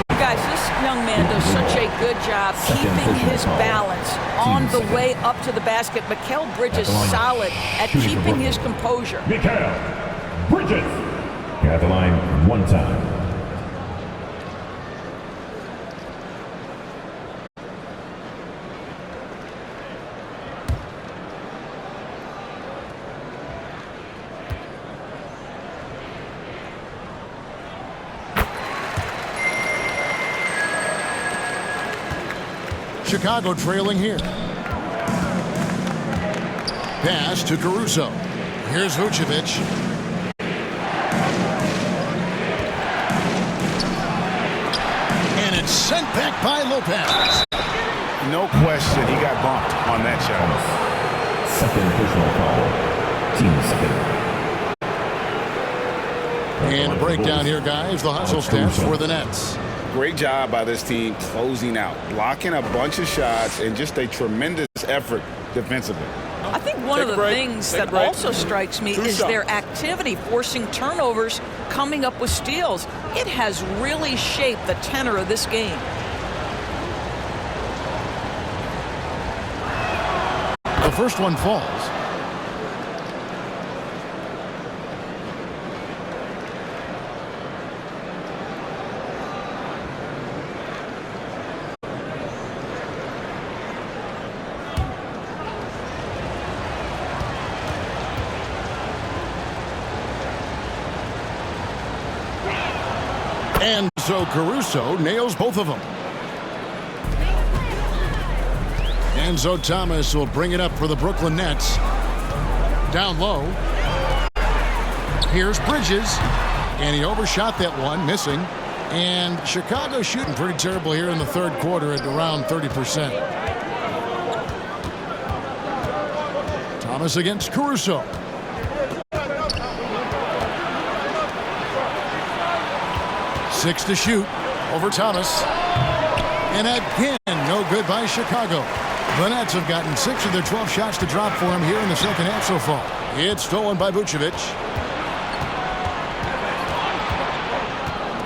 Guys, this young man does such a good job keeping his balance on the way up to the basket. Mikal Bridges solid at keeping his composure. Mikal Bridges at the line 1 time. Chicago trailing here. Pass to Caruso. Here's Vucevic. And it's sent back by Lopez. No question, he got bumped on that shot. Second personal foul. Team second. And a breakdown here, guys. The hustle stats for the Nets. Great job by this team closing out, blocking a bunch of shots, and just a tremendous effort defensively. I think one of the things that also strikes me is their activity, forcing turnovers, coming up with steals. It has really shaped the tenor of this game. The first one falls. And so Caruso nails both of them. Enzo Thomas will bring it up for the Brooklyn Nets. Down low. Here's Bridges. And he overshot that one, missing. And Chicago shooting pretty terrible here in the third quarter at around 30%. Thomas against Caruso. Six to shoot over Thomas. And again, no good by Chicago. The Nets have gotten 6 of their 12 shots to drop for him here in the second half so far. It's stolen by Vucevic.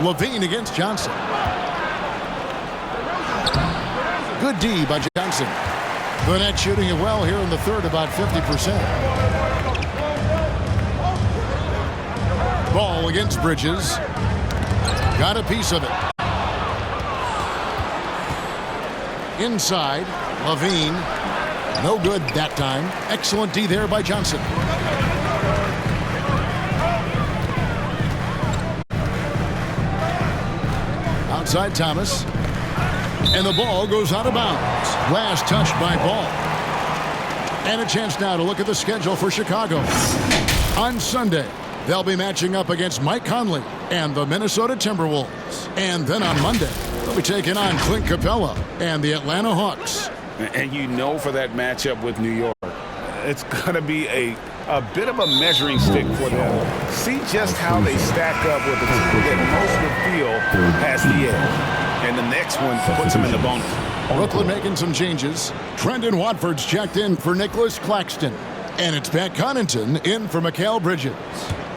Levine against Johnson. Good D by Johnson. The Nets shooting it well here in the third, about 50%. Ball against Bridges. Got a piece of it. Inside, Levine. No good that time. Excellent D there by Johnson. Outside Thomas. And the ball goes out of bounds. Last touched by Ball. And a chance now to look at the schedule for Chicago. On Sunday, they'll be matching up against Mike Conley and the Minnesota Timberwolves. And then on Monday, they'll be taking on Clint Capella and the Atlanta Hawks. And you know for that matchup with New York, it's going to be a bit of a measuring stick for them. See just how they stack up with the team that most would feel has the edge. And the next one puts them in the bonus. Brooklyn making some changes. Trendon Watford's checked in for Nicholas Claxton. And it's Pat Connaughton in for Mikal Bridges.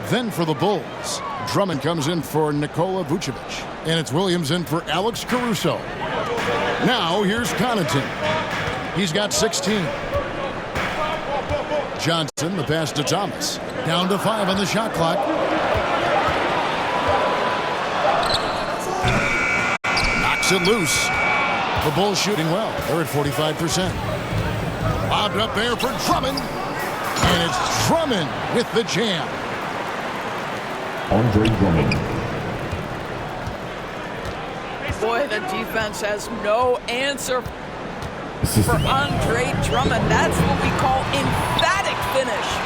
Then for the Bulls, Drummond comes in for Nikola Vucevic. And it's Williams in for Alex Caruso. Now here's Connaughton. He's got 16. Johnson, the pass to Thomas. Down to 5 on the shot clock. Knocks it loose. The Bulls shooting well. They're at 45%. Lobbed up there for Drummond. And it's Drummond with the jam. Andre Drummond. Boy, the defense has no answer for Andre Drummond. That's what we call emphatic finish.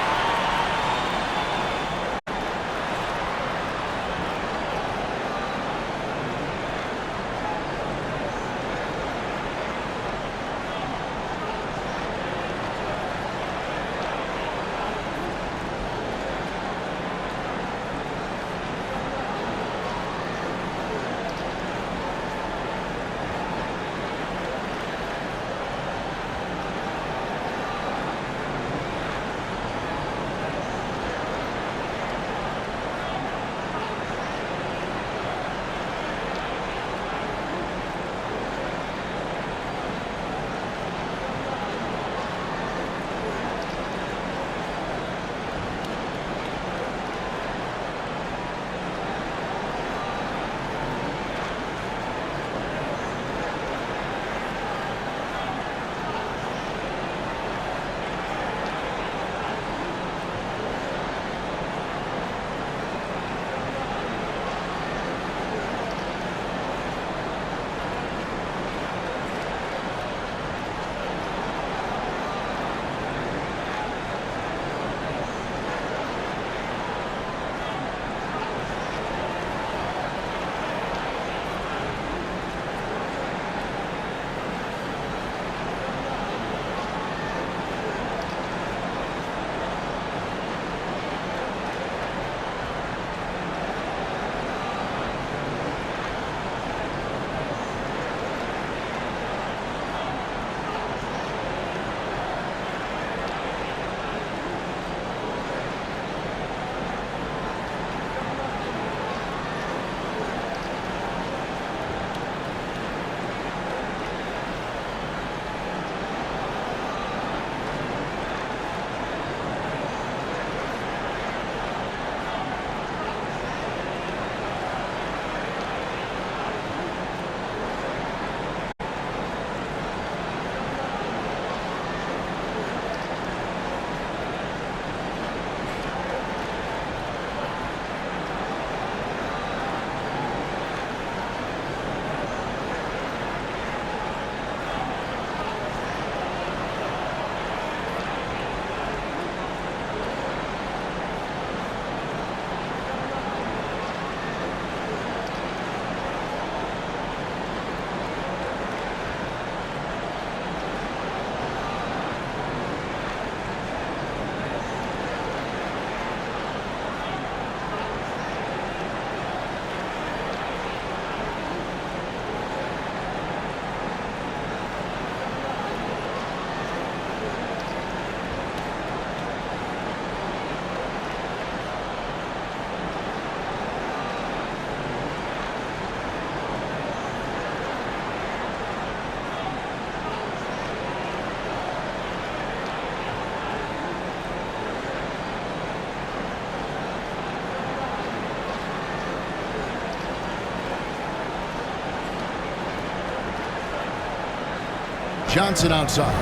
Johnson outside.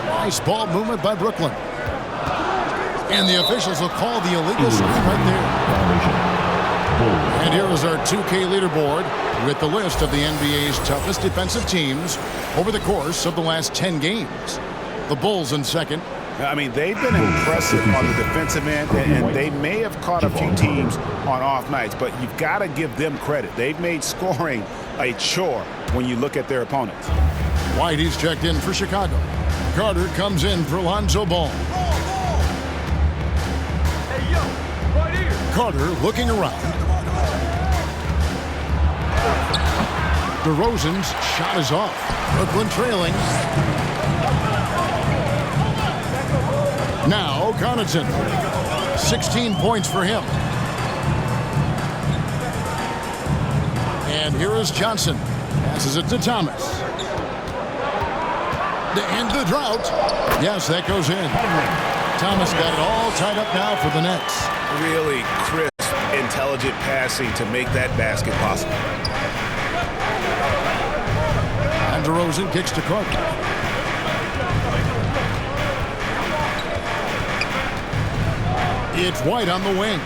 Nice ball movement by Brooklyn. And the officials will call the illegal screen right there. And here is our 2K leaderboard with the list of the NBA's toughest defensive teams over the course of the last 10 games. The Bulls in second. I mean, they've been impressive on the defensive end, and they may have caught a few teams on off nights, but you've got to give them credit. They've made scoring a chore when you look at their opponents. White, he's checked in for Chicago. Carter comes in for Lonzo Ball. Carter looking around. DeRozan's shot is off. Brooklyn trailing. Now Connaughton. 16 points for him. And here is Johnson. Passes it to Thomas. To end the drought. Yes, that goes in. Thomas got it all tied up now for the Nets. Really crisp, intelligent passing to make that basket possible. And DeRozan kicks to Carter. It's White on the wing.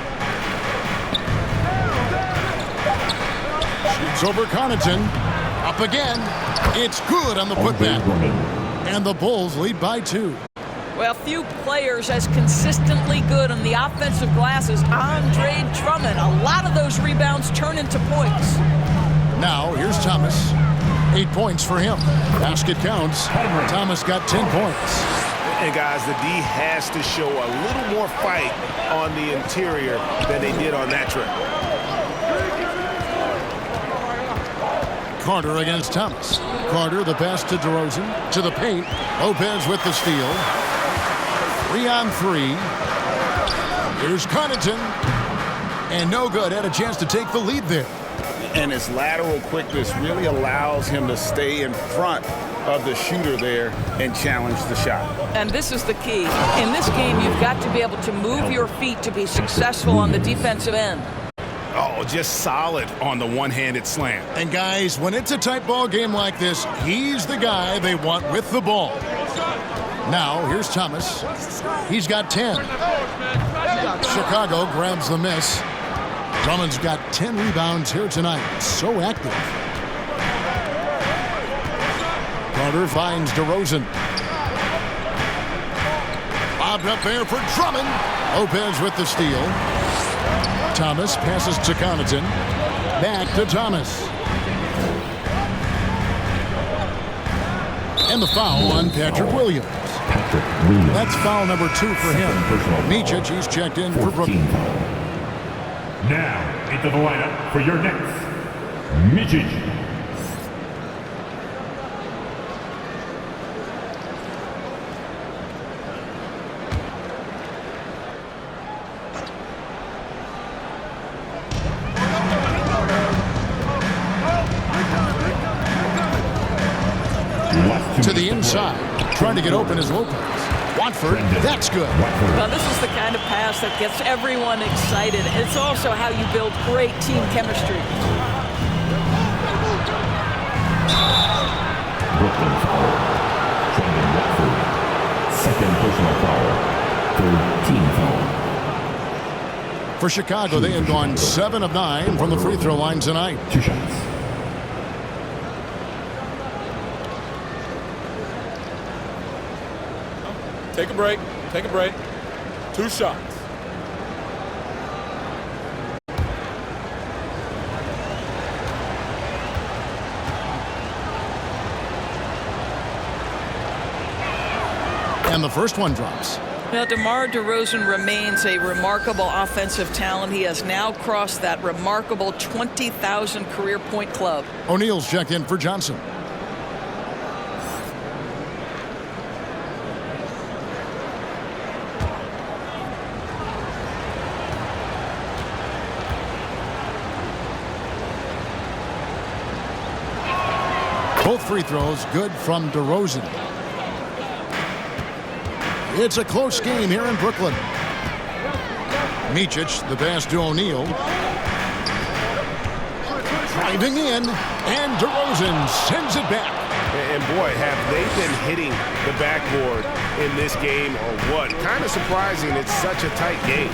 Shoots over Connaughton. Up again. It's good on the putback. And the Bulls lead by 2. Well, few players as consistently good on the offensive glass as Andre Drummond. A lot of those rebounds turn into points. Now, here's Thomas. 8 points for him. Basket counts. Thomas got 10 points. And guys, the D has to show a little more fight on the interior than they did on that trip. Carter against Thomas. Carter, the pass to DeRozan. To the paint. Lopez with the steal. 3 on 3. Here's Connaughton. And no good. Had a chance to take the lead there. And his lateral quickness really allows him to stay in front of the shooter there and challenge the shot. And this is the key. In this game, you've got to be able to move your feet to be successful on the defensive end. Oh, just solid on the one-handed slam. And guys, when it's a tight ball game like this, he's the guy they want with the ball. Now, here's Thomas. He's got 10. Chicago grabs the miss. Drummond's got 10 rebounds here tonight. So active. Carter finds DeRozan. Bobbed up there for Drummond. Lopez with the steal. Thomas passes to Connaughton. Back to Thomas. And the foul on Patrick Williams. That's foul number 2 for him. Micic, he's checked in for Brooklyn. Now, into the lineup for your Nets, Micic. To the inside. Trying to get open is Lopez. Watford, that's good. Well, this is the kind of pass that gets everyone excited. It's also how you build great team chemistry. Brooklyn foul. Trending Watford. Second personal foul. Third team foul. For Chicago, they have gone 7 of 9 from the free throw line tonight. 2 shots. Take a break. Take a break. 2 shots. And the first one drops. Now, DeMar DeRozan remains a remarkable offensive talent. He has now crossed that remarkable 20,000 career point club. O'Neal's checked in for Johnson. Both free throws good from DeRozan. It's a close game here in Brooklyn. Micic, the pass to O'Neal. Driving in, and DeRozan sends it back. And boy, have they been hitting the backboard in this game or what? Kind of surprising. It's such a tight game.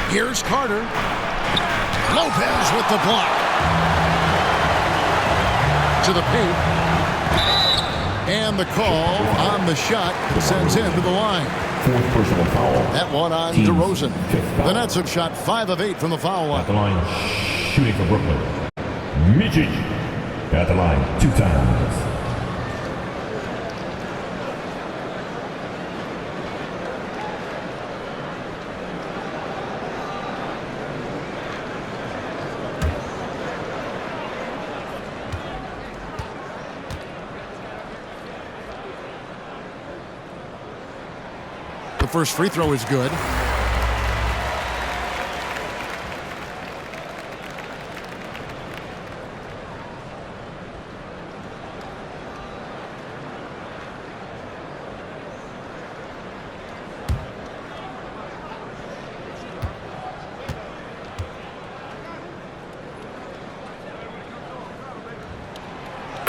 Here's Carter. Lopez with the block. To the paint. And the call on the shot sends him to the line. Fourth personal foul. That one on DeRozan. The Nets have shot 5 of 8 from the foul line. At the line, shooting for Brooklyn. Micic at the line 2 times. The first free throw is good.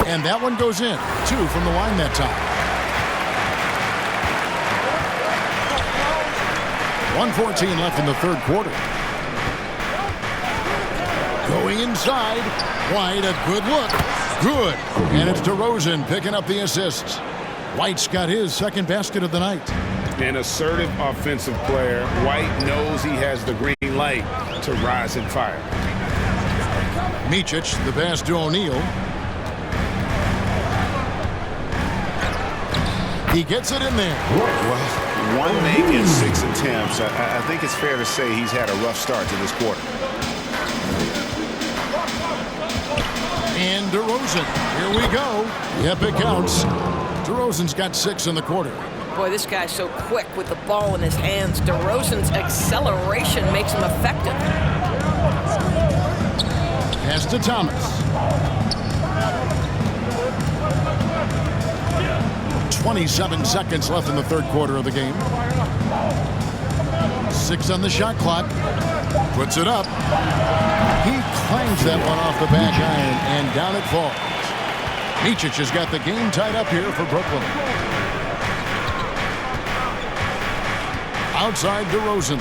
And that one goes in. 2 from the line that time. 1:14 left in the third quarter. Going inside. White, a good look. Good. And it's DeRozan picking up the assists. White's got his second basket of the night. An assertive offensive player. White knows he has the green light to rise and fire. Micic, the pass to O'Neal. He gets it in there. Well, 1 make in 6 attempts. I think it's fair to say he's had a rough start to this quarter. And DeRozan. Here we go. Yep, it counts. DeRozan's got 6 in the quarter. Boy, this guy's so quick with the ball in his hands. DeRozan's acceleration makes him effective. Pass to Thomas. 27 seconds left in the third quarter of the game. 6 on the shot clock. Puts it up. He clangs that one off the back iron, and down it falls. Micic has got the game tied up here for Brooklyn. Outside DeRozan.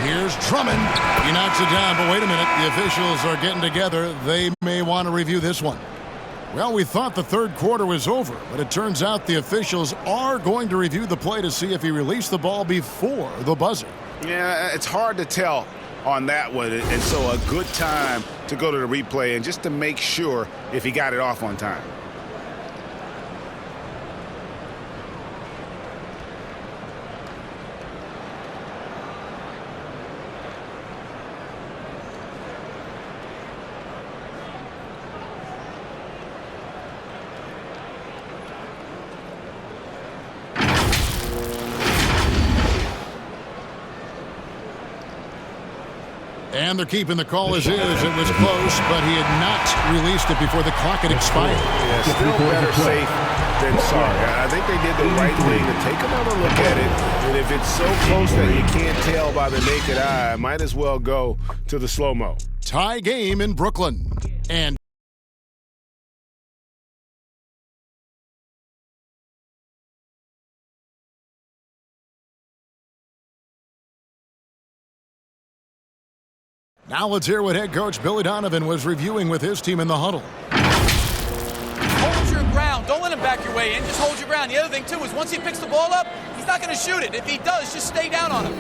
Here's Drummond. He knocks it down, but wait a minute. The officials are getting together. They may want to review this one. Well, we thought the third quarter was over, but it turns out the officials are going to review the play to see if he released the ball before the buzzer. Yeah, it's hard to tell on that one, and so a good time to go to the replay and just to make sure if he got it off on time. And they're keeping the call as is. It was close, but he had not released it before the clock had expired. Yeah, still better safe than sorry. I think they did the right thing to take another look at it. And if it's so close that you can't tell by the naked eye, might as well go to the slow-mo. Tie game in Brooklyn. And now let's hear what head coach Billy Donovan was reviewing with his team in the huddle. Hold your ground. Don't let him back your way in. Just hold your ground. The other thing, too, is once he picks the ball up, he's not going to shoot it. If he does, just stay down on him.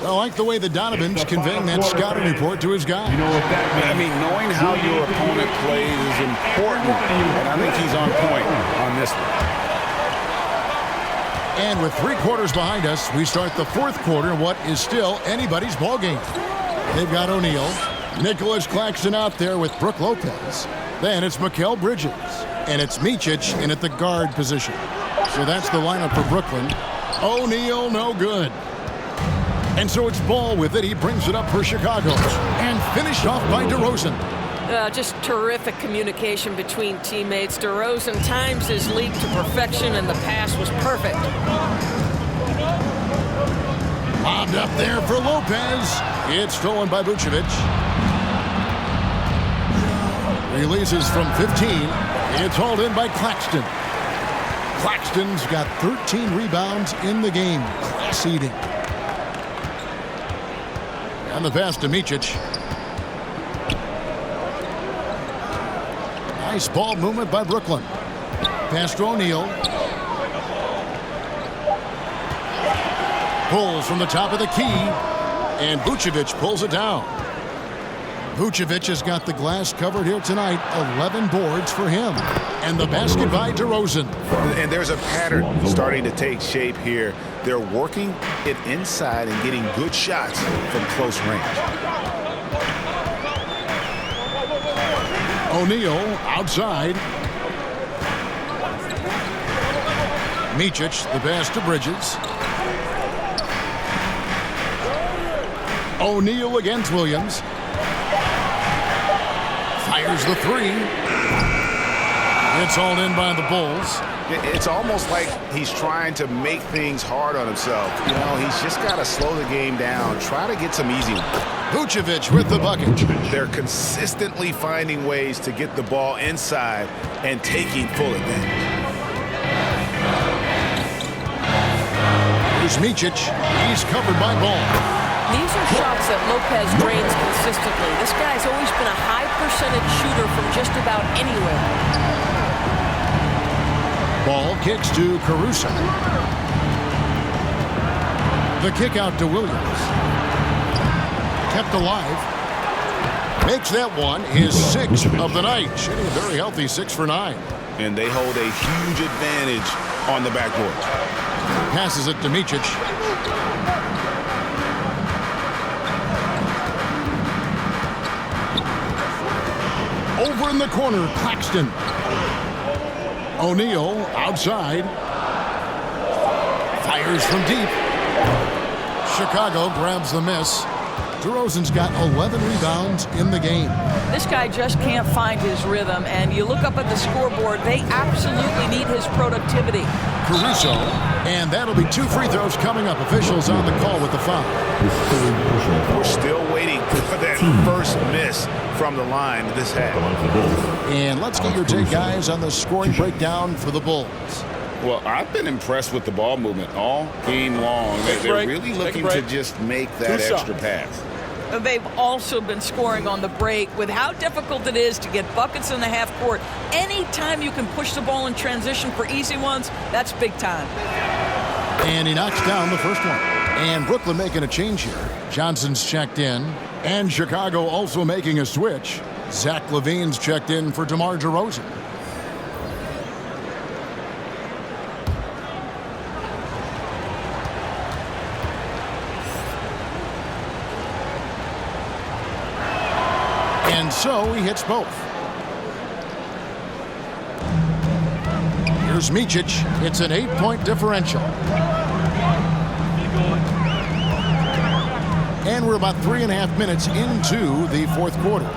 I like the way the Donovan's conveying that scouting report to his guys. You know what that means? I mean, knowing how your opponent plays is important, and I think he's on point on this one. And with 3 quarters behind us, we start the fourth quarter in what is still anybody's ball game. They've got O'Neal, Nicholas Claxton out there with Brook Lopez. Then it's Mikal Bridges, and it's Micic in at the guard position. So that's the lineup for Brooklyn. O'Neal, no good. And so it's Ball with it. He brings it up for Chicago. And finished off by DeRozan. Just terrific communication between teammates. DeRozan times his leap to perfection, and the pass was perfect. Bobbed up there for Lopez. It's stolen by Vucevic. Releases from 15. It's hauled in by Claxton. Claxton's got 13 rebounds in the game. Class eating. And the pass to Micic. Nice ball movement by Brooklyn. Pass to O'Neal. Pulls from the top of the key. And Vucevic pulls it down. Vucevic has got the glass covered here tonight. 11 boards for him. And the basket by DeRozan. And there's a pattern starting to take shape here. They're working it inside and getting good shots from close range. O'Neal outside. Micic, the pass to Bridges. O'Neal against Williams. Fires the three. It's hauled in by the Bulls. It's almost like he's trying to make things hard on himself. You know, he's just got to slow the game down. Try to get some easy ones. Vucevic with the bucket. They're consistently finding ways to get the ball inside and taking full advantage. Here's Micic. He's covered by Ball. These are shots that Lopez drains consistently. This guy's always been a high percentage shooter from just about anywhere. Ball kicks to Caruso. The kick out to Williams. Kept alive. Makes that one his 6th of the night. Shooting a very healthy 6 for 9. And they hold a huge advantage on the backboard. Passes it to Micic. Over in the corner, Claxton. O'Neal outside. Fires from deep. Chicago grabs the miss. DeRozan's got 11 rebounds in the game. This guy just can't find his rhythm, and you look up at the scoreboard, they absolutely need his productivity. Caruso, and that'll be 2 free throws coming up. Officials on the call with the foul. We're still waiting for that first miss from the line this half. And let's get your take, guys, on the scoring breakdown for the Bulls. Well, I've been impressed with the ball movement all game long. They're really looking to just make that extra pass. They've also been scoring on the break. With how difficult it is to get buckets in the half court, anytime you can push the ball in transition for easy ones, that's big time. And he knocks down the first one. And Brooklyn making a change here. Johnson's checked in. And Chicago also making a switch. Zach LaVine's checked in for DeMar DeRozan. And so he hits both. Here's Micic. It's an 8-point differential. And we're about 3.5 minutes into the fourth quarter.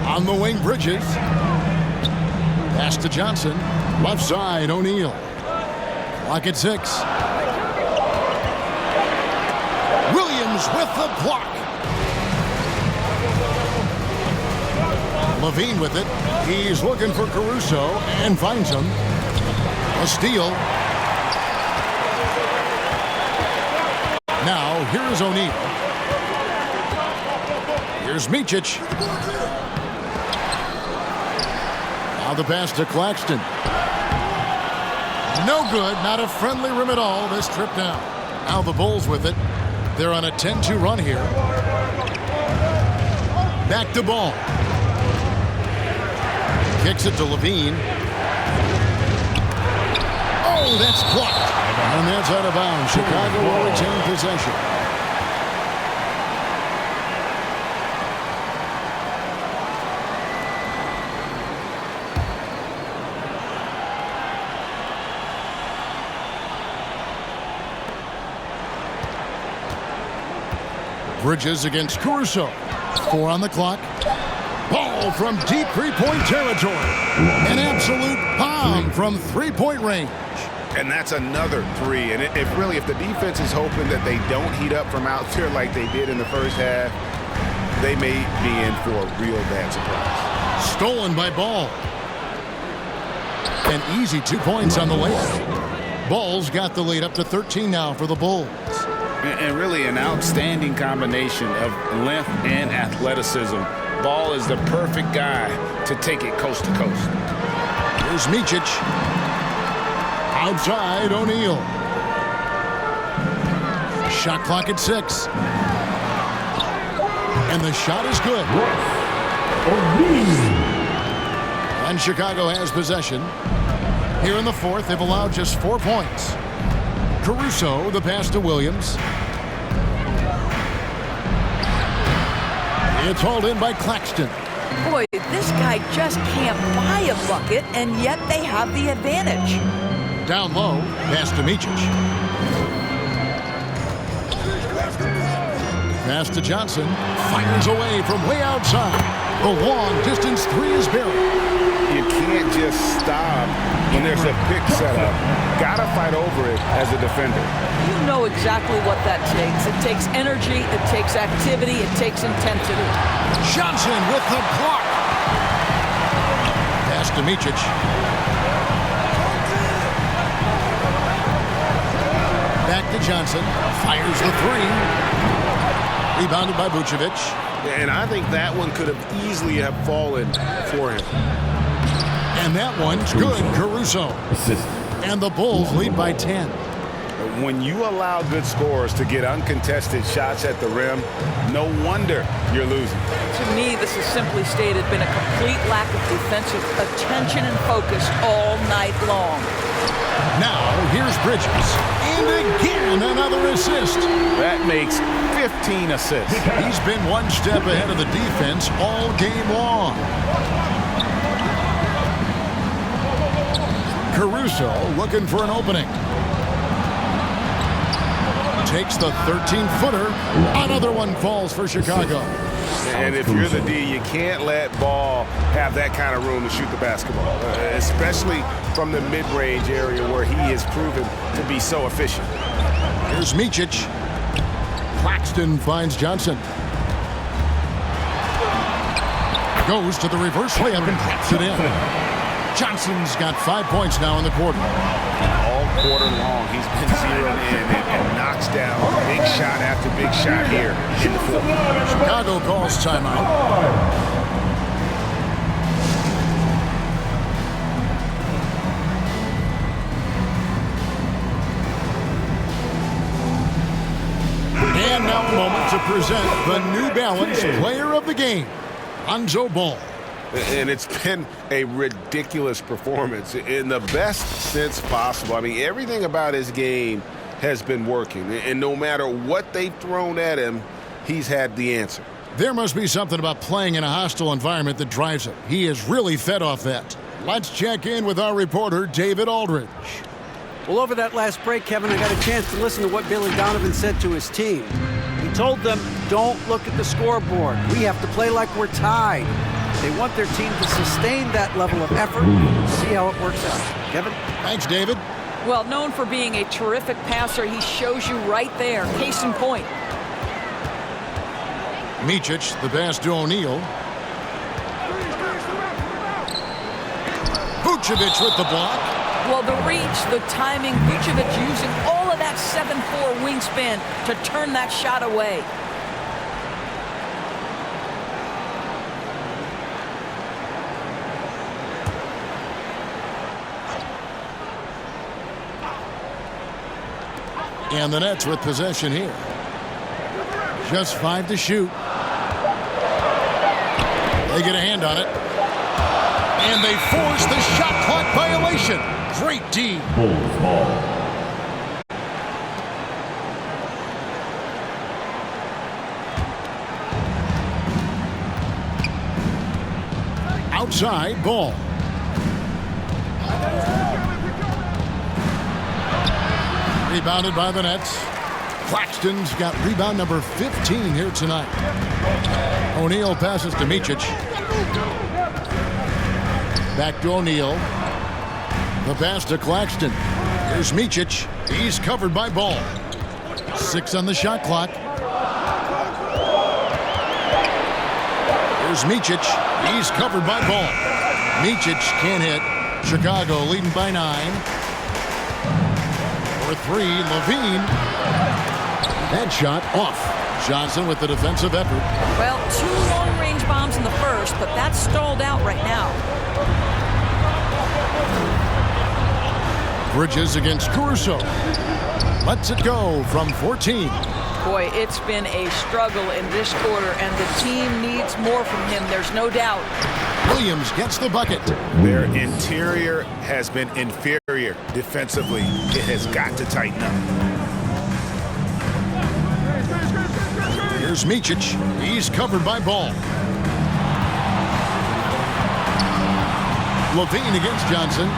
On the wing, Bridges. Pass to Johnson. Left side, O'Neal. Clock at 6. Williams with the block. LaVine with it. He's looking for Caruso and finds him. A steal. Now, here's O'Neal. Here's Micic. Now the pass to Claxton. No good. Not a friendly rim at all this trip down. Now the Bulls with it. They're on a 10-2 run here. Back to Ball. Kicks it to LaVine. Oh, that's blocked. And that's out of bounds. Chicago will retain possession. Bridges against Caruso. 4 on the clock. Ball from deep three-point territory. An absolute bomb from three-point range. And that's another three. And if the defense is hoping that they don't heat up from out there like they did in the first half, they may be in for a real bad surprise. Stolen by Ball. An easy 2 points on the layup. Ball's got the lead up to 13 now for the Bulls. And really an outstanding combination of length and athleticism. Ball is the perfect guy to take it coast to coast. Here's Micic. Outside O'Neal. Shot clock at 6. And the shot is good. And Chicago has possession. Here in the fourth, they've allowed just 4 points. Caruso, the pass to Williams. It's hauled in by Claxton. Boy, this guy just can't buy a bucket, and yet they have the advantage. Down low, pass to Micic. Pass to Johnson. Fires away from way outside. The long-distance three is buried. You can't just stop when there's a pick setup. Gotta fight over it as a defender. You know exactly what that takes. It takes energy, it takes activity, it takes intensity. Johnson with the block. Pass to Micic. Back to Johnson. Fires the three. Rebounded by Vucevic. And I think that one could have easily have fallen for him. And that one's good. Caruso. And the Bulls lead by 10. When you allow good scorers to get uncontested shots at the rim, no wonder you're losing. To me, this has simply stated been a complete lack of defensive attention and focus all night long. Now, here's Bridges. And again, another assist. That makes 15 assists. He's been one step ahead of the defense all game long. Caruso looking for an opening. Takes the 13-footer. Another one falls for Chicago. And if you're the D, you can't let Ball have that kind of room to shoot the basketball, especially from the mid-range area where he is proven to be so efficient. Here's Micic. Claxton finds Johnson. Goes to the reverse layup and drops it in. Johnson's got 5 points now in the quarter. All quarter long, he's been zeroed in and knocks down big shot after big shot here in the fourth. Chicago calls timeout. And now a moment to present the New Balance Player of the Game, Lonzo Ball. And it's been a ridiculous performance in the best sense possible. I mean, everything about his game has been working. And no matter what they've thrown at him, he's had the answer. There must be something about playing in a hostile environment that drives him. He is really fed off that. Let's check in with our reporter, David Aldridge. Well, over that last break, Kevin, I got a chance to listen to what Billy Donovan said to his team. He told them, don't look at the scoreboard. We have to play like we're tied. They want their team to sustain that level of effort. See how it works out. Kevin? Thanks, David. Well, known for being a terrific passer, he shows you right there. Case in point. Micic, the pass to O'Neal. Vucevic with the block. Well, the reach, the timing, Vucevic using all of that 7'4" wingspan to turn that shot away. And the Nets with possession here. Just 5 to shoot. They get a hand on it. And they force the shot clock violation. Great D. Bulls ball. Outside Ball. Rebounded by the Nets. Claxton's got rebound number 15 here tonight. O'Neal passes to Micic. Back to O'Neal. The pass to Claxton. Here's Micic. He's covered by Ball. 6 on the shot clock. Here's Micic. He's covered by Ball. Micic can't hit. Chicago leading by 9. For 3, Levine. That shot off. Johnson with the defensive effort. Well, 2 long-range bombs in the first, but that's stalled out right now. Bridges against Caruso. Lets it go from 14. Boy, it's been a struggle in this quarter, and the team needs more from him. There's no doubt. Williams gets the bucket. Their interior has been inferior defensively. It has got to tighten up. Here's Micic. He's covered by Ball. Levine against Johnson.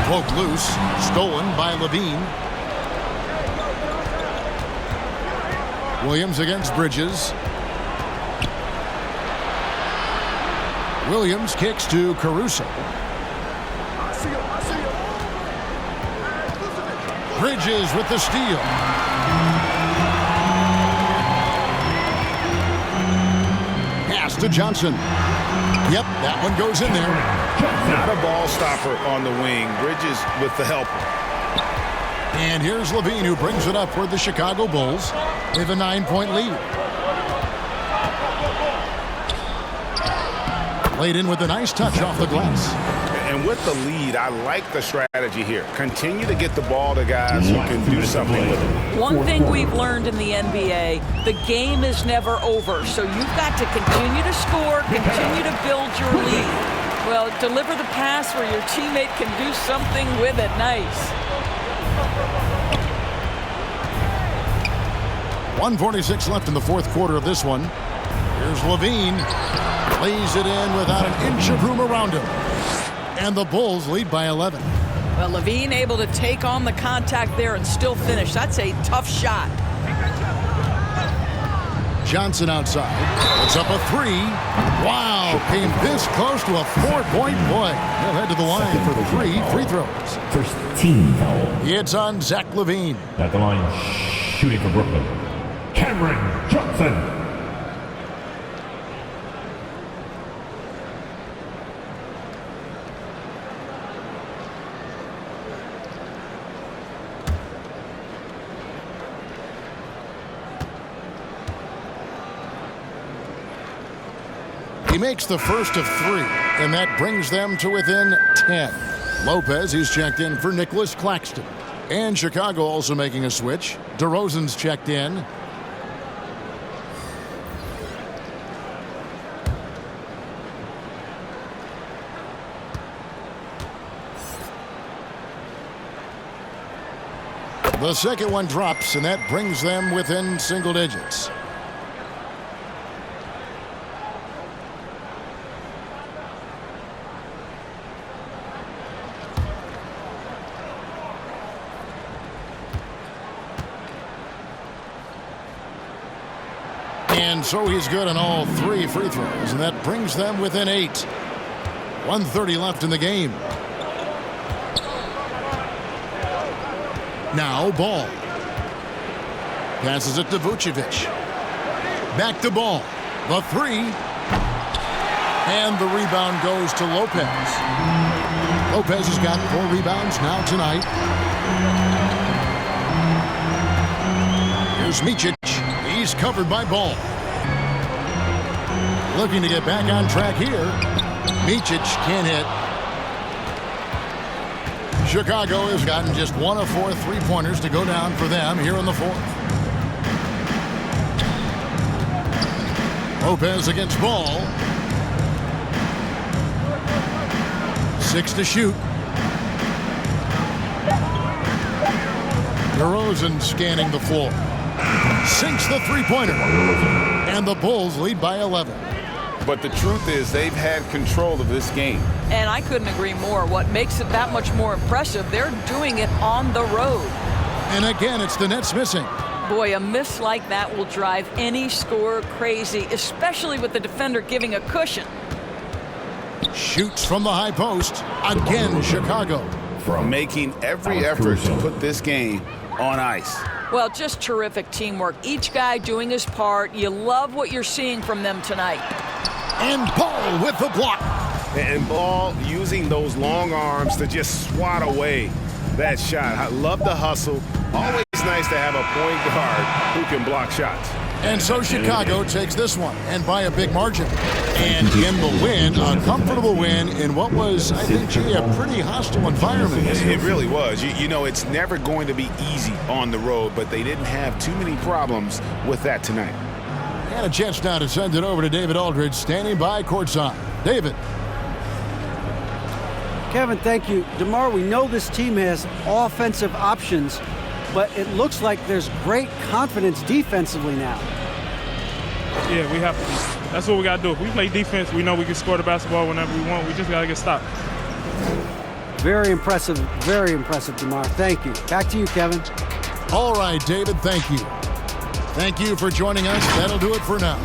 Poke loose. Stolen by Levine. Williams against Bridges. Williams kicks to Caruso. Bridges with the steal. Pass to Johnson. Yep, that one goes in there. Not a ball stopper on the wing. Bridges with the helper. And here's Levine, who brings it up for the Chicago Bulls. They have a 9-point lead. Laid in with a nice touch off the glass. And with the lead, I like the strategy here. Continue to get the ball to guys who can do something with it. One thing we've learned in the NBA, the game is never over. So you've got to continue to score, continue to build your lead. Well, deliver the pass where your teammate can do something with it. Nice. 1:46 left in the fourth quarter of this one. Here's Levine. Lays it in without an inch of room around him. And the Bulls lead by 11. Well, Levine able to take on the contact there and still finish. That's a tough shot. Johnson outside. Puts up a 3. Wow, came this close to a 4-point play. He'll head to the line for the 3 free throws. First team foul. It's on Zach Levine. At the line, shooting for Brooklyn, Cameron Johnson. He makes the first of 3, and that brings them to within 10. Lopez, he's checked in for Nicholas Claxton. And Chicago also making a switch. DeRozan's checked in. The second one drops, and that brings them within single digits. And so he's good on all 3 free throws, and that brings them within 8. 1:30 left in the game. Now Ball. Passes it to Vucevic. Back to Ball. The 3. And the rebound goes to Lopez. Lopez has got 4 rebounds now tonight. Here's Micic. He's covered by Ball. Looking to get back on track here. Micic can't hit. Chicago has gotten just 1 of 4 3-pointers to go down for them here in the fourth. Lopez against Ball. 6 to shoot. DeRozan scanning the floor. Sinks the 3-pointer. And the Bulls lead by 11. But the truth is they've had control of this game. And I couldn't agree more. What makes it that much more impressive, they're doing it on the road. And again, it's the Nets missing. Boy, a miss like that will drive any scorer crazy, especially with the defender giving a cushion. Shoots from the high post. Again, Chicago. making every effort to put this game on ice. Well, just terrific teamwork. Each guy doing his part. You love what you're seeing from them tonight. And Ball with the block. And Ball using those long arms to just swat away that shot. I love the hustle. Always nice to have a point guard who can block shots. And so Chicago takes this one, and by a big margin. And in the win, a comfortable win in what was, I think, Jay, a pretty hostile environment. It really was. You know, it's never going to be easy on the road, but they didn't have too many problems with that tonight. And a chance now to send it over to David Aldridge, standing by courtside. David. Kevin, thank you. DeMar, we know this team has offensive options, but it looks like there's great confidence defensively now. Yeah, we have to. That's what we got to do. If we play defense, we know we can score the basketball whenever we want. We just got to get stopped. Very impressive, DeMar. Thank you. Back to you, Kevin. All right, David, thank you. Thank you for joining us. That'll do it for now.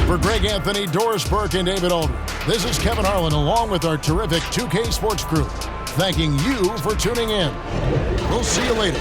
For Greg Anthony, Doris Burke, and David Aldridge, this is Kevin Harlan along with our terrific 2K Sports crew, thanking you for tuning in. We'll see you later.